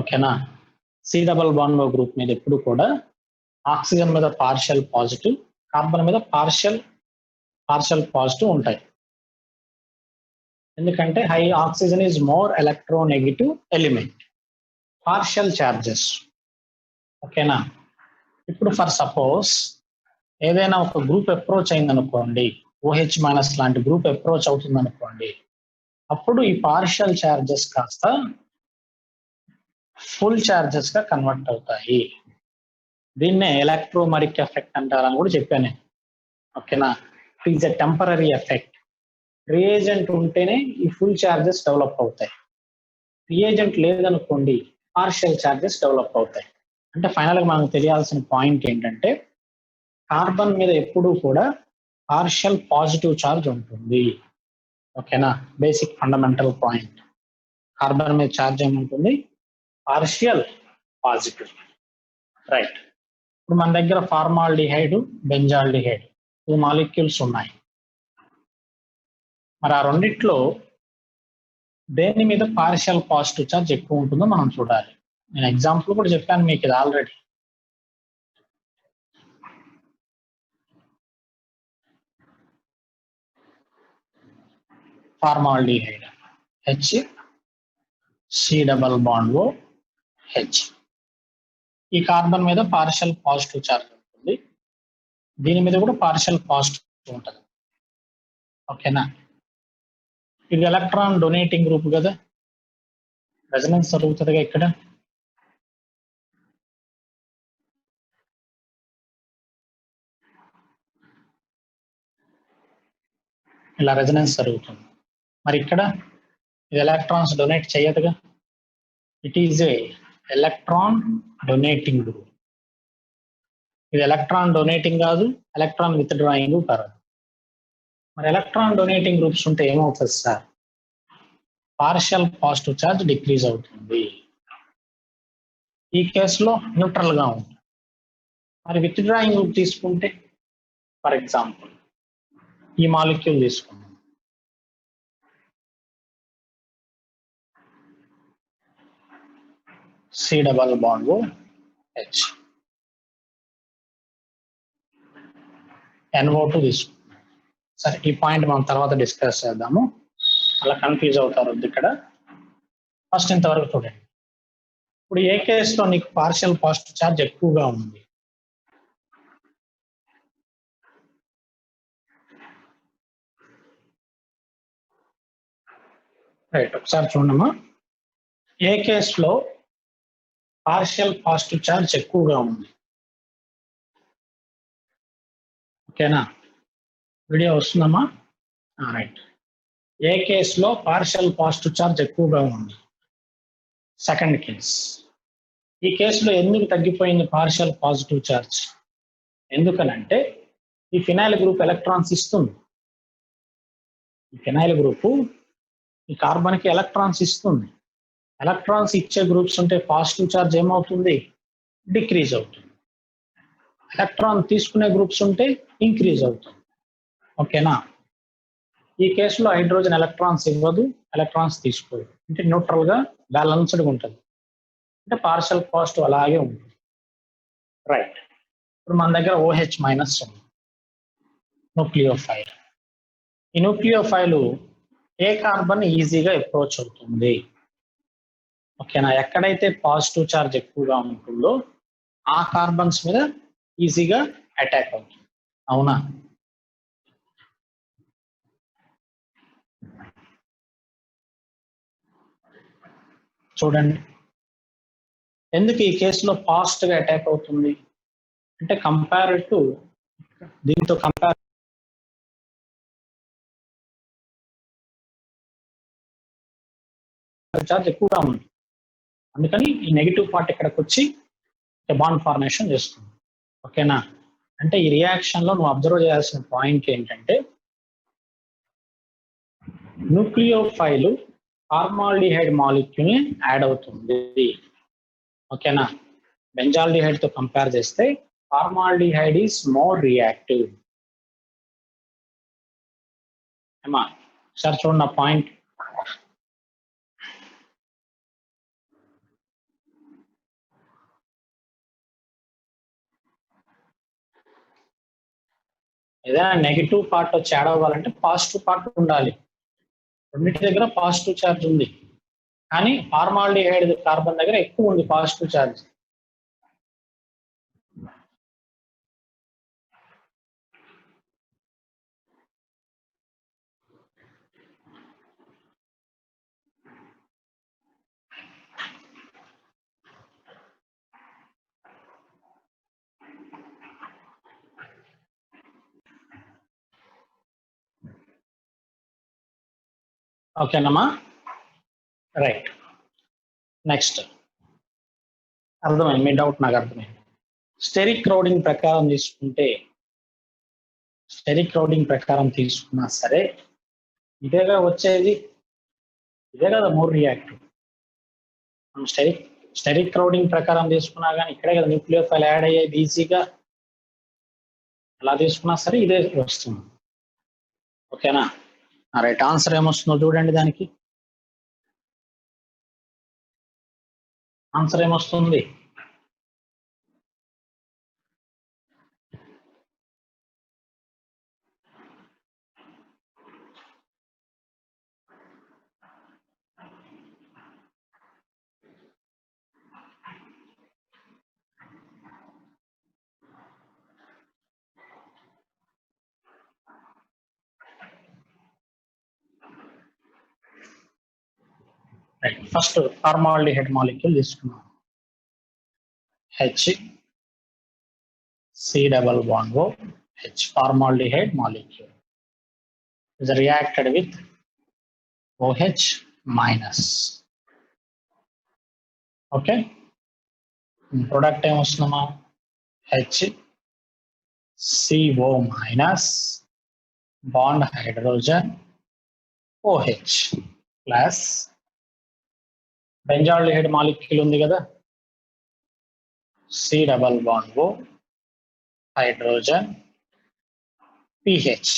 ఓకేనా C డబల్ బాండ్ గ్రూప్ మీద ఎప్పుడు కూడా ఆక్సిజన్ మీద పార్షియల్ పాజిటివ్, కార్బన్ మీద పార్షియల్ పాజిటివ్ ఉంటాయి. ఎందుకంటే high oxygen is more electronegative element, partial charges. ఓకేనా ఇప్పుడు ఫర్ సపోజ్ ఏదైనా ఒక గ్రూప్ అప్రోచ్ అయింది అనుకోండి, OH మైనస్ లాంటి గ్రూప్ అప్రోచ్ అవుతుంది అనుకోండి, అప్పుడు ఈ పార్షియల్ ఛార్జెస్ కాస్త ఫుల్ ఛార్జెస్ గా కన్వర్ట్ అవుతాయి. దీన్నే ఎలక్ట్రోమరిక్ ఎఫెక్ట్ అంటారని కూడా చెప్పాను. ఓకేనా it is a temporary effect. Reagent ఉంటేనే ఈ ఫుల్ ఛార్జెస్ డెవలప్ అవుతాయి. రియేజెంట్ లేదనుకోండి పార్షియల్ ఛార్జెస్ డెవలప్ అవుతాయి. అంటే ఫైనల్ గా మనకు తెలియాల్సిన పాయింట్ ఏంటంటే కార్బన్ మీద ఎప్పుడూ కూడా పార్షియల్ పాజిటివ్ ఛార్జ్ ఉంటుంది. ఓకేనా బేసిక్ ఫండమెంటల్ పాయింట్. కార్బన్ మీద ఛార్జ్ ఏముంటుంది? Partial positive. రైట్. ఇప్పుడు మన దగ్గర ఫార్మాల్డిహైడ్, బెంజాల్డిహైడ్ 2 మాలిక్యూల్స్ ఉన్నాయి. మరి ఆ రెండిట్లో దేని మీద పార్షియల్ పాజిటివ్ ఛార్జ్ ఎక్కువ ఉంటుందో మనం చూడాలి. నేను ఎగ్జాంపుల్ కూడా చెప్పాను మీకు ఇది ఆల్రెడీ. Formaldehyde HC≡OH. ఈ కార్బన్ మీద పార్షియల్ పాజిటివ్ ఛార్జ్ ఉంటుంది, దీని మీద కూడా పార్షియల్ పాజిటివ్ ఉంటుంది. ఓకేనా? ఇది ఎలక్ట్రాన్ డొనేటింగ్ గ్రూప్ కదా, రెజొనెన్స్ జరుగుతుందిగా ఇక్కడ. ఇలా రెజొనెన్స్ జరుగుతుంది. మరి ఇక్కడ ఇది ఎలక్ట్రాన్స్ డొనేట్ చేయదుగా. It is a electron donating group. ఇది ఎలక్ట్రాన్ డొనేటింగ్ కాదు, ఎలక్ట్రాన్ విత్ డ్రాయింగ్ కాదు. మరి ఎలక్ట్రాన్ డొనేటింగ్ గ్రూప్స్ ఉంటే ఏమవుతుంది sir? Partial positive charge decrease అవుతుంది. ఈ కేసులో న్యూట్రల్ గా ఉంటుంది. మరి విత్ డ్రాయింగ్ గ్రూప్ తీసుకుంటే, ఫర్ ఎగ్జాంపుల్ ఈ మాలిక్యూల్ తీసుకున్నాం, C≡H, NO2 తీసుకున్నాం. సరే, ఈ పాయింట్ మనం తర్వాత డిస్కస్ చేద్దాము, అలా కన్ఫ్యూజ్ అవుతారు ఇక్కడ. ఫస్ట్ ఇంతవరకు చూడండి. ఇప్పుడు ఏ కేసులో నీకు పార్షియల్ పాజిటివ్ ఛార్జ్ ఎక్కువగా ఉంది? రైట్, ఒకసారి చూడమ్మా. ఏ కేసులో పార్షియల్ పాజిటివ్ ఛార్జ్ ఎక్కువగా ఉంది? ఓకేనా? వీడియో వస్తుందమ్మా? రైట్. ఏ కేసులో పార్షియల్ పాజిటివ్ ఛార్జ్ ఎక్కువగా ఉంది? Second case. ఈ కేసులో ఎందుకు తగ్గిపోయింది పార్షియల్ పాజిటివ్ ఛార్జ్? ఎందుకనంటే ఈ ఫినైల్ గ్రూప్ ఎలక్ట్రాన్స్ ఇస్తుంది. ఈ ఫినైల్ గ్రూపు ఈ కార్బన్ కి ఎలక్ట్రాన్స్ ఇస్తుంది. ఎలక్ట్రాన్స్ ఇచ్చే గ్రూప్స్ ఉంటే పాజిటివ్ ఛార్జ్ ఏమవుతుంది? డిక్రీజ్ అవుతుంది. ఎలక్ట్రాన్ తీసుకునే గ్రూప్స్ ఉంటే ఇంక్రీజ్ అవుతుంది. ఓకేనా? ఈ కేసులో హైడ్రోజన్ ఎలక్ట్రాన్స్ ఇవ్వదు, ఎలక్ట్రాన్స్ తీసుకోదు, అంటే న్యూట్రల్ గా బ్యాలెన్స్డ్గా ఉంటుంది, అంటే పార్షియల్ పాజిటివ్ అలాగే ఉంటుంది. రైట్. ఇప్పుడు మన దగ్గర OH- ఉంది, న్యూక్లియోఫైల్. ఈ న్యూక్లియోఫైల్ ఏ కార్బన్ ఈజీగా అప్రోచ్ అవుతుంది? ఓకేనా? ఎక్కడైతే పాజిటివ్ ఛార్జ్ ఎక్కువగా ఉంటుందో ఆ కార్బన్స్ మీద ఈజీగా అటాక్ అవుతుంది. అవునా? చూడండి, ఎందుకు ఈ కేసులో ఫాస్ట్ గా అటాక్ అవుతుంది అంటే కంపేర్ టు దీంతో కంపేర్ ఛార్జ్ ఎక్కువగా ఉంది. అందుకని ఈ నెగిటివ్ పార్ట్ ఇక్కడికి వచ్చి బాండ్ ఫార్మేషన్ చేస్తుంది. ఓకేనా? అంటే ఈ రియాక్షన్ లో నువ్వు అబ్జర్వ్ చేయాల్సిన పాయింట్ ఏంటంటే న్యూక్లియోఫైల్ ఫార్మాల్డిహైడ్ మాలిక్యూల్ ని యాడ్ అవుతుంది. ఓకేనా? బెంజాల్డిహైడ్ తో కంపేర్ చేస్తే ఫార్మాల్డిహైడ్ ఈస్ మోర్ రియాక్టివ్. ఏమా సార్ చూడండి ఆ పాయింట్. ఏదైనా నెగిటివ్ పార్ట్ వచ్చి యాడ్ అవ్వాలంటే పాజిటివ్ పార్ట్ ఉండాలి. రెండింటి దగ్గర పాజిటివ్ ఛార్జ్ ఉంది, కానీ ఫార్మాల్డిహైడ్ కార్బన్ దగ్గర ఎక్కువ ఉంది పాజిటివ్ ఛార్జ్. ఓకేనమ్మా? రైట్. నెక్స్ట్, అర్థమైంది మీ డౌట్? నాకు అర్థమైంది. స్టెరిక్ క్రౌడింగ్ ప్రకారం తీసుకుంటే, స్టెరిక్ క్రౌడింగ్ ప్రకారం తీసుకున్నా సరే ఇదేగా వచ్చేది, ఇదే కదా మోర్ రియాక్టివ్. మనం స్టెరిక్ క్రౌడింగ్ ప్రకారం తీసుకున్నా కానీ ఇక్కడే కదా న్యూక్లియోఫైల్ యాడ్ అయ్యేది ఈజీగా. ఎలా తీసుకున్నా సరే ఇదే వస్తుంది. ఓకేనా? రైట్ ఆన్సర్ ఏమొస్తుందో చూడండి. దానికి ఆన్సర్ ఏమొస్తుంది? ఫస్ట్ ఫార్మాల్డిహైడ్ మాలిక్యూల్ తీసుకున్నాం. H C double bond O H formaldehyde molecule is reacted with OH minus. Okay. Product time వస్తుందమ్మా HCO minus bond hydrogen OH plus benzaldehyde molecule ఉంది కదా, C double bond O hydrogen pH,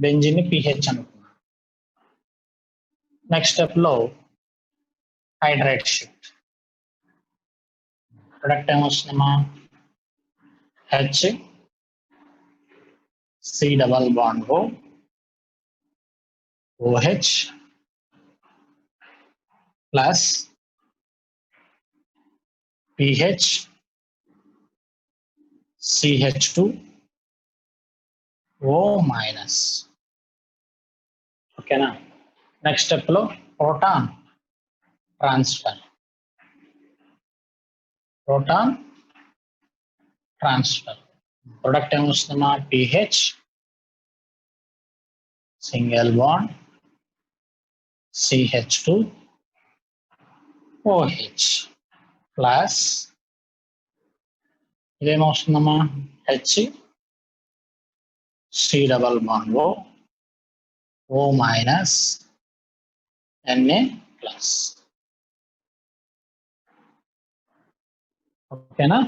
benzene pH అనుకున్నాం. Next step లో hydride shift. Product ఏం వస్తుందమ్మా C double bond O OH plus pH CH2 O minus. ఓకేనా. Next step లో proton transfer. Proton transfer product ఏం వస్తుందమ్మా pH single bond CH2 OH plus ఇదేమొస్తుందమ్మా C double bond O minus Na plus. ఓకేనా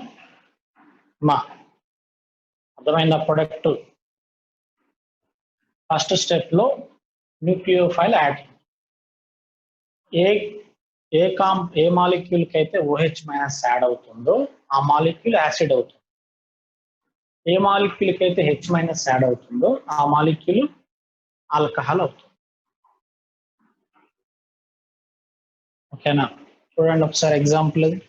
మా అర్థమైందా ప్రొడక్ట్? ఫస్ట్ స్టెప్ లో nucleophile add. ఏ మాలిక్యూల్ కి అయితే OH మైనస్ యాడ్ అవుతుందో ఆ మాలిక్యూల్ యాసిడ్ అవుతుంది. ఏ మాలిక్యూల్ కి అయితే H మైనస్ యాడ్ అవుతుందో ఆ మాలిక్యూల్ ఆల్కహాల్ అవుతుంది. ఓకేనా. చూడండి ఒకసారి ఎగ్జాంపుల్ ఇది.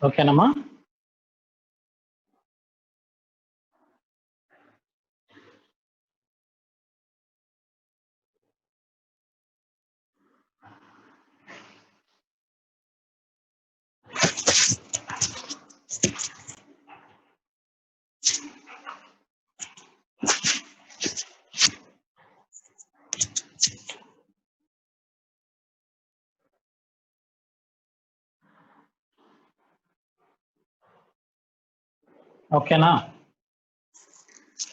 ఓకేనమ్మా. ఓకేనా.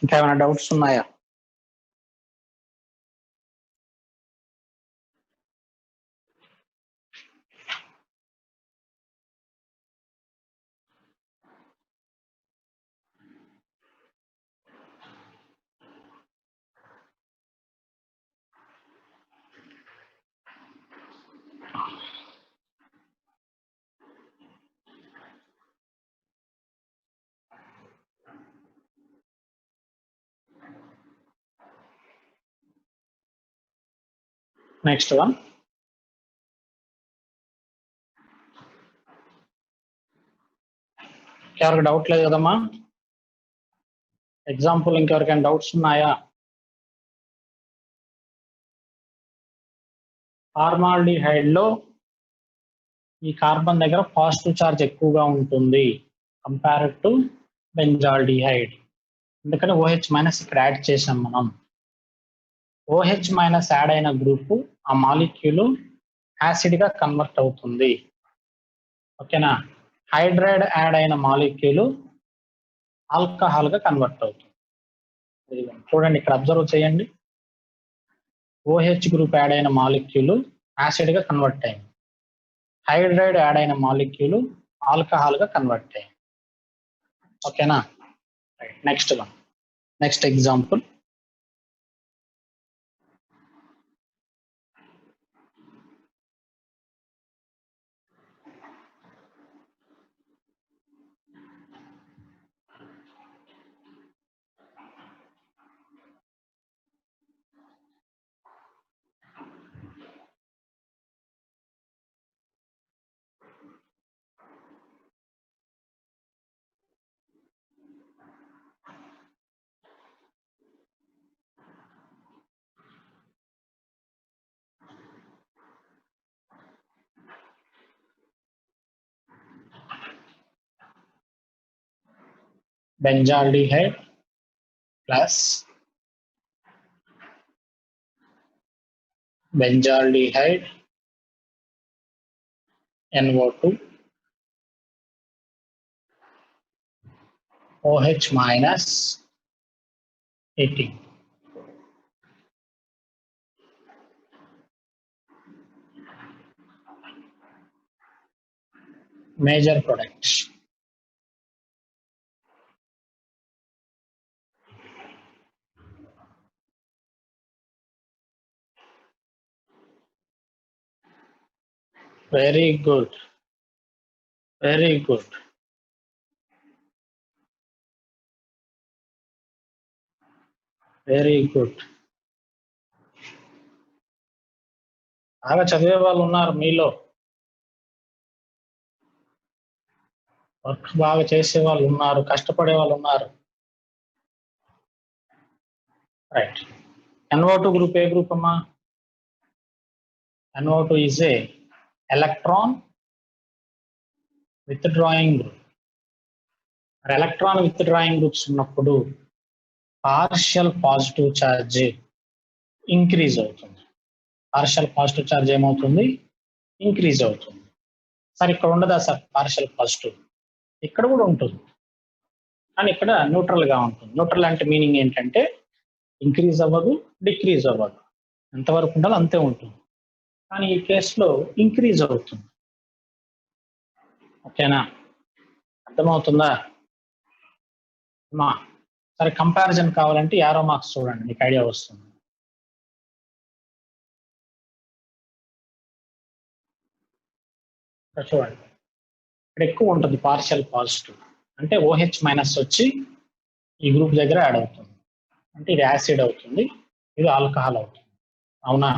ఇంకా ఏమైనా డౌట్స్ ఉన్నాయా? నెక్స్ట్ వన్ ఎవరికి డౌట్ లేదు కదమ్మా? ఎగ్జాంపుల్ ఇంకెవరికైనా డౌట్స్ ఉన్నాయా? ఫార్మాల్డిహైడ్ లో ఈ కార్బన్ దగ్గర పాజిటివ్ చార్జ్ ఎక్కువగా ఉంటుంది కంపేర్ టు బెంజాల్డిహైడ్. అందుకని OH మైనస్ ఇక్కడ యాడ్ చేసాం మనం. OH మైనస్ యాడ్ అయిన గ్రూప్ ఆ మాలిక్యూల్ యాసిడ్ గా కన్వర్ట్ అవుతుంది. ఓకేనా. హైడ్రైడ్ యాడ్ అయిన మాలిక్యూల్ ఆల్కహాల్ గా కన్వర్ట్ అవుతుంది. చూడండి ఇక్కడ అబ్జర్వ్ చేయండి. OH గ్రూప్ యాడ్ అయిన మాలిక్యూల్ యాసిడ్ గా కన్వర్ట్ అయింది. హైడ్రైడ్ యాడ్ అయిన మాలిక్యూల్ ఆల్కహాల్ గా కన్వర్ట్ అయింది. ఓకేనా? Next example. Benzaldehyde plus benzaldehyde NO2 OH minus 18. Major products. Very good. Very good. Very good. బాగా చదివే వాళ్ళు ఉన్నారు మీలో, వర్క్ బాగా చేసే వాళ్ళు ఉన్నారు, కష్టపడే వాళ్ళు ఉన్నారు. Right. NO2 group A group అమ్మా? NO2 is a electron withdrawing group. Electron withdrawing groups ఉన్నప్పుడు పార్షియల్ పాజిటివ్ ఛార్జ్ ఇంక్రీజ్ అవుతుంది. పార్షియల్ పాజిటివ్ ఛార్జ్ ఏమవుతుంది? ఇంక్రీజ్ అవుతుంది. సార్ ఇక్కడ ఉండదా సార్ పార్షియల్ పాజిటివ్? ఇక్కడ కూడా ఉంటుంది, కానీ ఇక్కడ న్యూట్రల్ గా ఉంటుంది. న్యూట్రల్ అంటే మీనింగ్ ఏంటంటే ఇంక్రీజ్ అవ్వదు, డిక్రీజ్ అవ్వదు, ఎంతవరకు ఉండాలో అంతే ఉంటుంది. కానీ ఈ కేసులో ఇంక్రీజ్ అవుతుంది. ఓకేనా? అర్థమవుతుందా అమ్మా? సరే, కంపారిజన్ కావాలంటే యారో మార్క్స్ చూడండి, మీకు ఐడియా వస్తుంది. చూడండి, ఇక్కడ ఎక్కువ ఉంటుంది పార్షియల్ పాజిటివ్, అంటే OH మైనస్ వచ్చి ఈ గ్రూప్ దగ్గర యాడ్ అవుతుంది, అంటే ఇది యాసిడ్ అవుతుంది, ఇది ఆల్కహాల్ అవుతుంది. అవునా?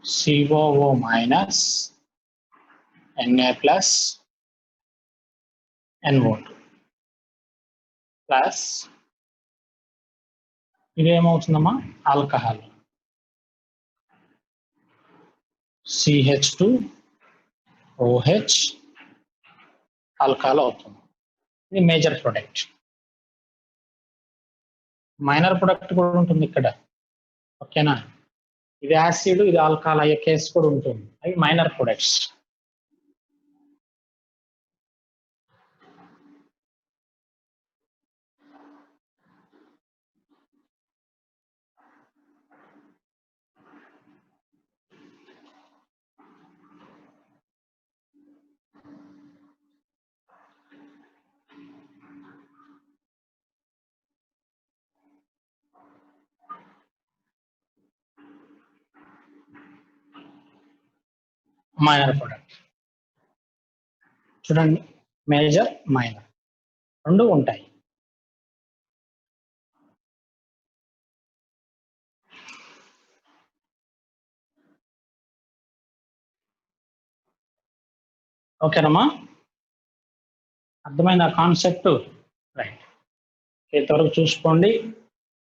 COO minus Na plus NO2 plus ఇదేమవుతుందమ్మా? ఆల్కహాల్ CH2OH ఆల్కహాల్ అవుతుంది. ఇది మేజర్ ప్రొడక్ట్. మైనర్ ప్రొడక్ట్ కూడా ఉంటుంది ఇక్కడ. ఓకేనా? ఇది యాసిడ్, ఇది ఆల్కహాల్ అయ్యే కేసు కూడా ఉంటుంది. అవి మైనర్ ప్రొడక్ట్స్. మైనర్ ప్రొడక్ట్ చూడండి, మేజర్ మైనర్ రెండు ఉంటాయి. ఓకేనమ్మా? అర్థమైన కాన్సెప్ట్? రైట్. ఇంతవరకు చూసుకోండి.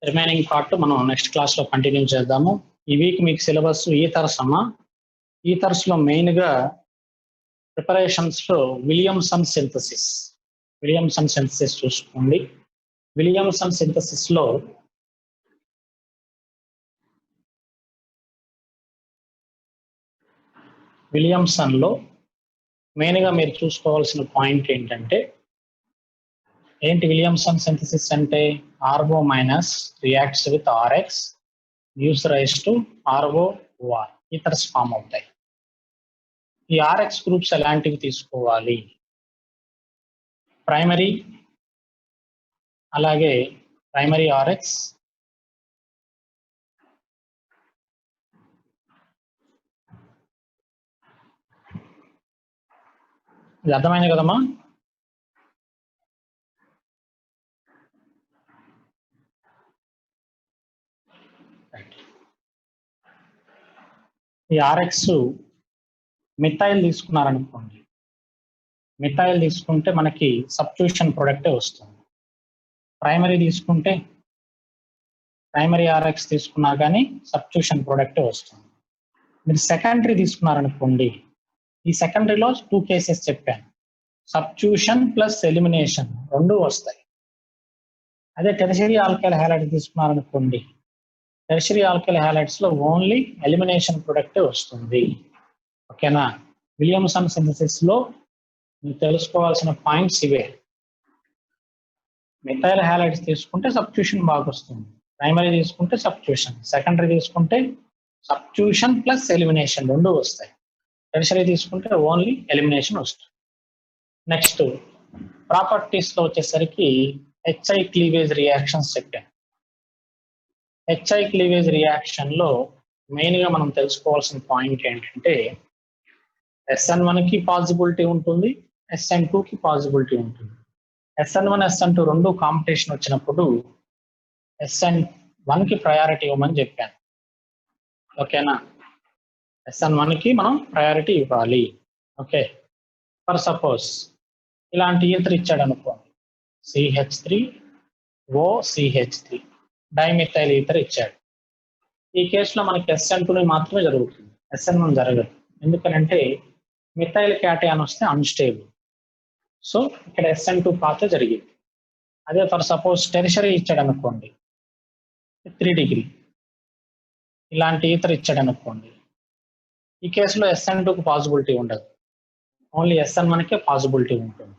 రిమైనింగ్ పార్ట్ మనం నెక్స్ట్ క్లాస్ లో కంటిన్యూ చేద్దాము. ఈ వీక్ మీకు సిలబస్ ఈథర్స్ అమ్మా. ఈథర్స్ లో మెయిన్ గా ప్రిపరేషన్స్ లో విలియమ్సన్ సింథసిస్ చూసుకోండి. విలియమ్సన్ సింథసిస్ లో మెయిన్ గా మీరు చూసుకోవాల్సిన పాయింట్ ఏంటంటే ఏంటి విలియమ్సన్ సింథసిస్ అంటే RO minus reacts with RX gives rise to ROOR ethers form అవుతాయి. ఈ ఆర్ఎక్స్ గ్రూప్స్ ఎలాంటివి తీసుకోవాలి? ప్రైమరీ, అలాగే ప్రైమరీ ఆర్ఎక్స్, ఇది అర్థమైంది కదమ్మా? ఈ ఆర్ఎక్స్ మిథైల్ తీసుకున్నారనుకోండి, మిథైల్ తీసుకుంటే మనకి సబ్స్టిట్యూషన్ ప్రొడక్టే వస్తుంది. ప్రైమరీ తీసుకుంటే ప్రైమరీ ఆర్ఎక్స్ తీసుకున్నా కానీ సబ్స్టిట్యూషన్ ప్రొడక్టే వస్తుంది. మీరు సెకండరీ తీసుకున్నారనుకోండి, ఈ సెకండరీలో 2 కేసెస్ చెప్పాను, సబ్స్టిట్యూషన్ ప్లస్ ఎలిమినేషన్ రెండు వస్తాయి. అదే టెర్షియరీ ఆల్కైల్ హ్యాలైడ్ తీసుకున్నారనుకోండి, టెర్షియరీ ఆల్కైల్ హ్యాలైడ్స్ లో ఓన్లీ ఎలిమినేషన్ ప్రొడక్టే వస్తుంది. ఓకేనా? విలియమ్సన్ సింథసిస్ లో మీరు తెలుసుకోవాల్సిన పాయింట్స్ ఇవే. మిథైల్ హ్యాలైడ్స్ తీసుకుంటే సబ్స్టిట్యూషన్ బాగా వస్తుంది, ప్రైమరీ తీసుకుంటే సబ్స్టిట్యూషన్, సెకండరీ తీసుకుంటే సబ్స్టిట్యూషన్ ప్లస్ ఎలిమినేషన్ రెండు వస్తాయి, టెర్షియరీ తీసుకుంటే ఓన్లీ ఎలిమినేషన్ వస్తుంది. నెక్స్ట్ ప్రాపర్టీస్ లో వచ్చేసరికి హెచ్ఐ క్లీవేజ్ రియాక్షన్స్ చెప్పాను. హెచ్ఐ క్లీవేజ్ రియాక్షన్ లో మెయిన్ గా మనం తెలుసుకోవాల్సిన పాయింట్ ఏంటంటే SN1 కి పాసిబిలిటీ ఉంటుంది, SN2 కి పాసిబిలిటీ ఉంటుంది. SN1 SN2 రెండు కాంపిటీషన్ వచ్చినప్పుడు SN1 కి ప్రయారిటీ ఇవ్వమని చెప్పాను. ఓకేనా? SN1 కి మనం ప్రయారిటీ ఇవ్వాలి. ఓకే, ఫర్ సపోజ్ ఇలాంటి ఈథర్ ఇచ్చాడు అనుకోండి, CH3OCH3 డైమిథైల్ ఈథర్ ఇచ్చాడు. ఈ కేసులో మనకి SN2 మాత్రమే జరుగుతుంది, SN1 జరగదు. ఎందుకనంటే మిథైల్ క్యాటయాన్ వస్తే అన్స్టేబుల్, సో ఇక్కడ SN2 పాత్ర జరిగింది. అదే ఫర్ సపోజ్ టెర్షియరీ ఇచ్చాడు అనుకోండి, 3 డిగ్రీ ఇలాంటి ఈథర్ ఇచ్చాడు అనుకోండి, ఈ కేసులో SN2కు పాసిబిలిటీ ఉండదు, ఓన్లీ SN1కే పాసిబిలిటీ ఉంటుంది.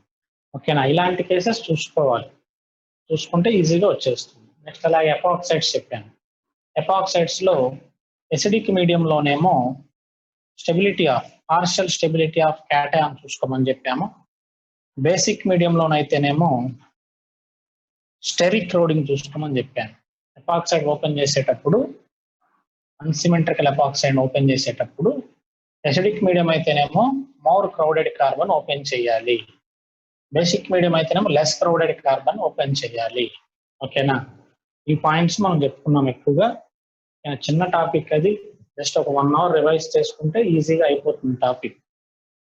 ఓకేనా? ఇలాంటి కేసెస్ చూసుకోవాలి, చూసుకుంటే ఈజీగా వచ్చేస్తుంది. నెక్స్ట్ అలాగే ఎపాక్సైడ్స్ చెప్పాను. ఎపాక్సైడ్స్ లో ఎసిడిక్ మీడియంలోనేమో stability of partial stability of cation చూసుకోమని చెప్పాము. బేసిక్ మీడియంలోనైతేనేమో స్టెరిక్ లోడింగ్ చూసుకోమని చెప్పాను. ఎపాక్సైడ్ ఓపెన్ చేసేటప్పుడు, అన్సిమెట్రికల్ ఎపాక్సైడ్ ఓపెన్ చేసేటప్పుడు ఎసిడిక్ మీడియం అయితేనేమో మోర్ క్రౌడెడ్ కార్బన్ ఓపెన్ చేయాలి, బేసిక్ మీడియం అయితేనేమో లెస్ క్రౌడెడ్ కార్బన్ ఓపెన్ చేయాలి. ఓకేనా? ఈ పాయింట్స్ మనం చెప్పుకున్నాం ఎక్కువగా. చిన్న టాపిక్ అది, జస్ట్ ఒక 1 hour రివైజ్ చేసుకుంటే ఈజీగా అయిపోతుంది టాపిక్.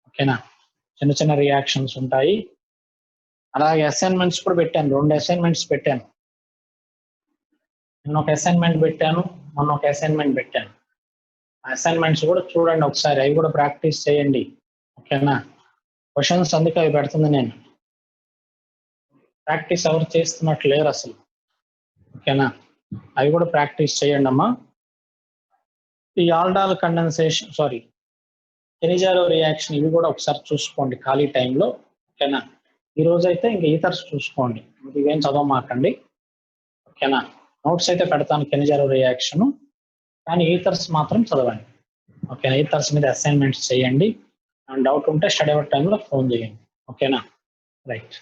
ఓకేనా? చిన్న చిన్న రియాక్షన్స్ ఉంటాయి. అలాగే అసైన్మెంట్స్ కూడా పెట్టాను, 2 అసైన్మెంట్స్ పెట్టాను. నిన్న ఒక అసైన్మెంట్ పెట్టాను, మొన్న ఒక అసైన్మెంట్ పెట్టాను. అసైన్మెంట్స్ కూడా చూడండి ఒకసారి, అవి కూడా ప్రాక్టీస్ చేయండి. ఓకేనా? క్వశ్చన్స్ అందుకే అవి పెడుతుంది నేను, ప్రాక్టీస్ ఎవరు చేస్తున్నట్లు లేరు అసలు. ఓకేనా? అవి కూడా ప్రాక్టీస్ చేయండి అమ్మా. ఈ ఆల్డాల్ కండెన్సేషన్, సారీ కెనిజారో రియాక్షన్, ఇవి కూడా ఒకసారి చూసుకోండి ఖాళీ టైంలో. ఓకేనా? ఈ రోజు అయితే ఇంకా ఈథర్స్ చూసుకోండి, ఇవేం చదవమాకండి. ఓకేనా? నోట్స్ అయితే పెడతాను కెనిజారో రియాక్షన్, కానీ ఈథర్స్ మాత్రం చదవండి. ఓకేనా? ఈథర్స్ మీద అసైన్మెంట్స్ చేయండి. డౌట్ ఉంటే స్టడీ అవర్ టైంలో ఫోన్ చేయండి. ఓకేనా? రైట్.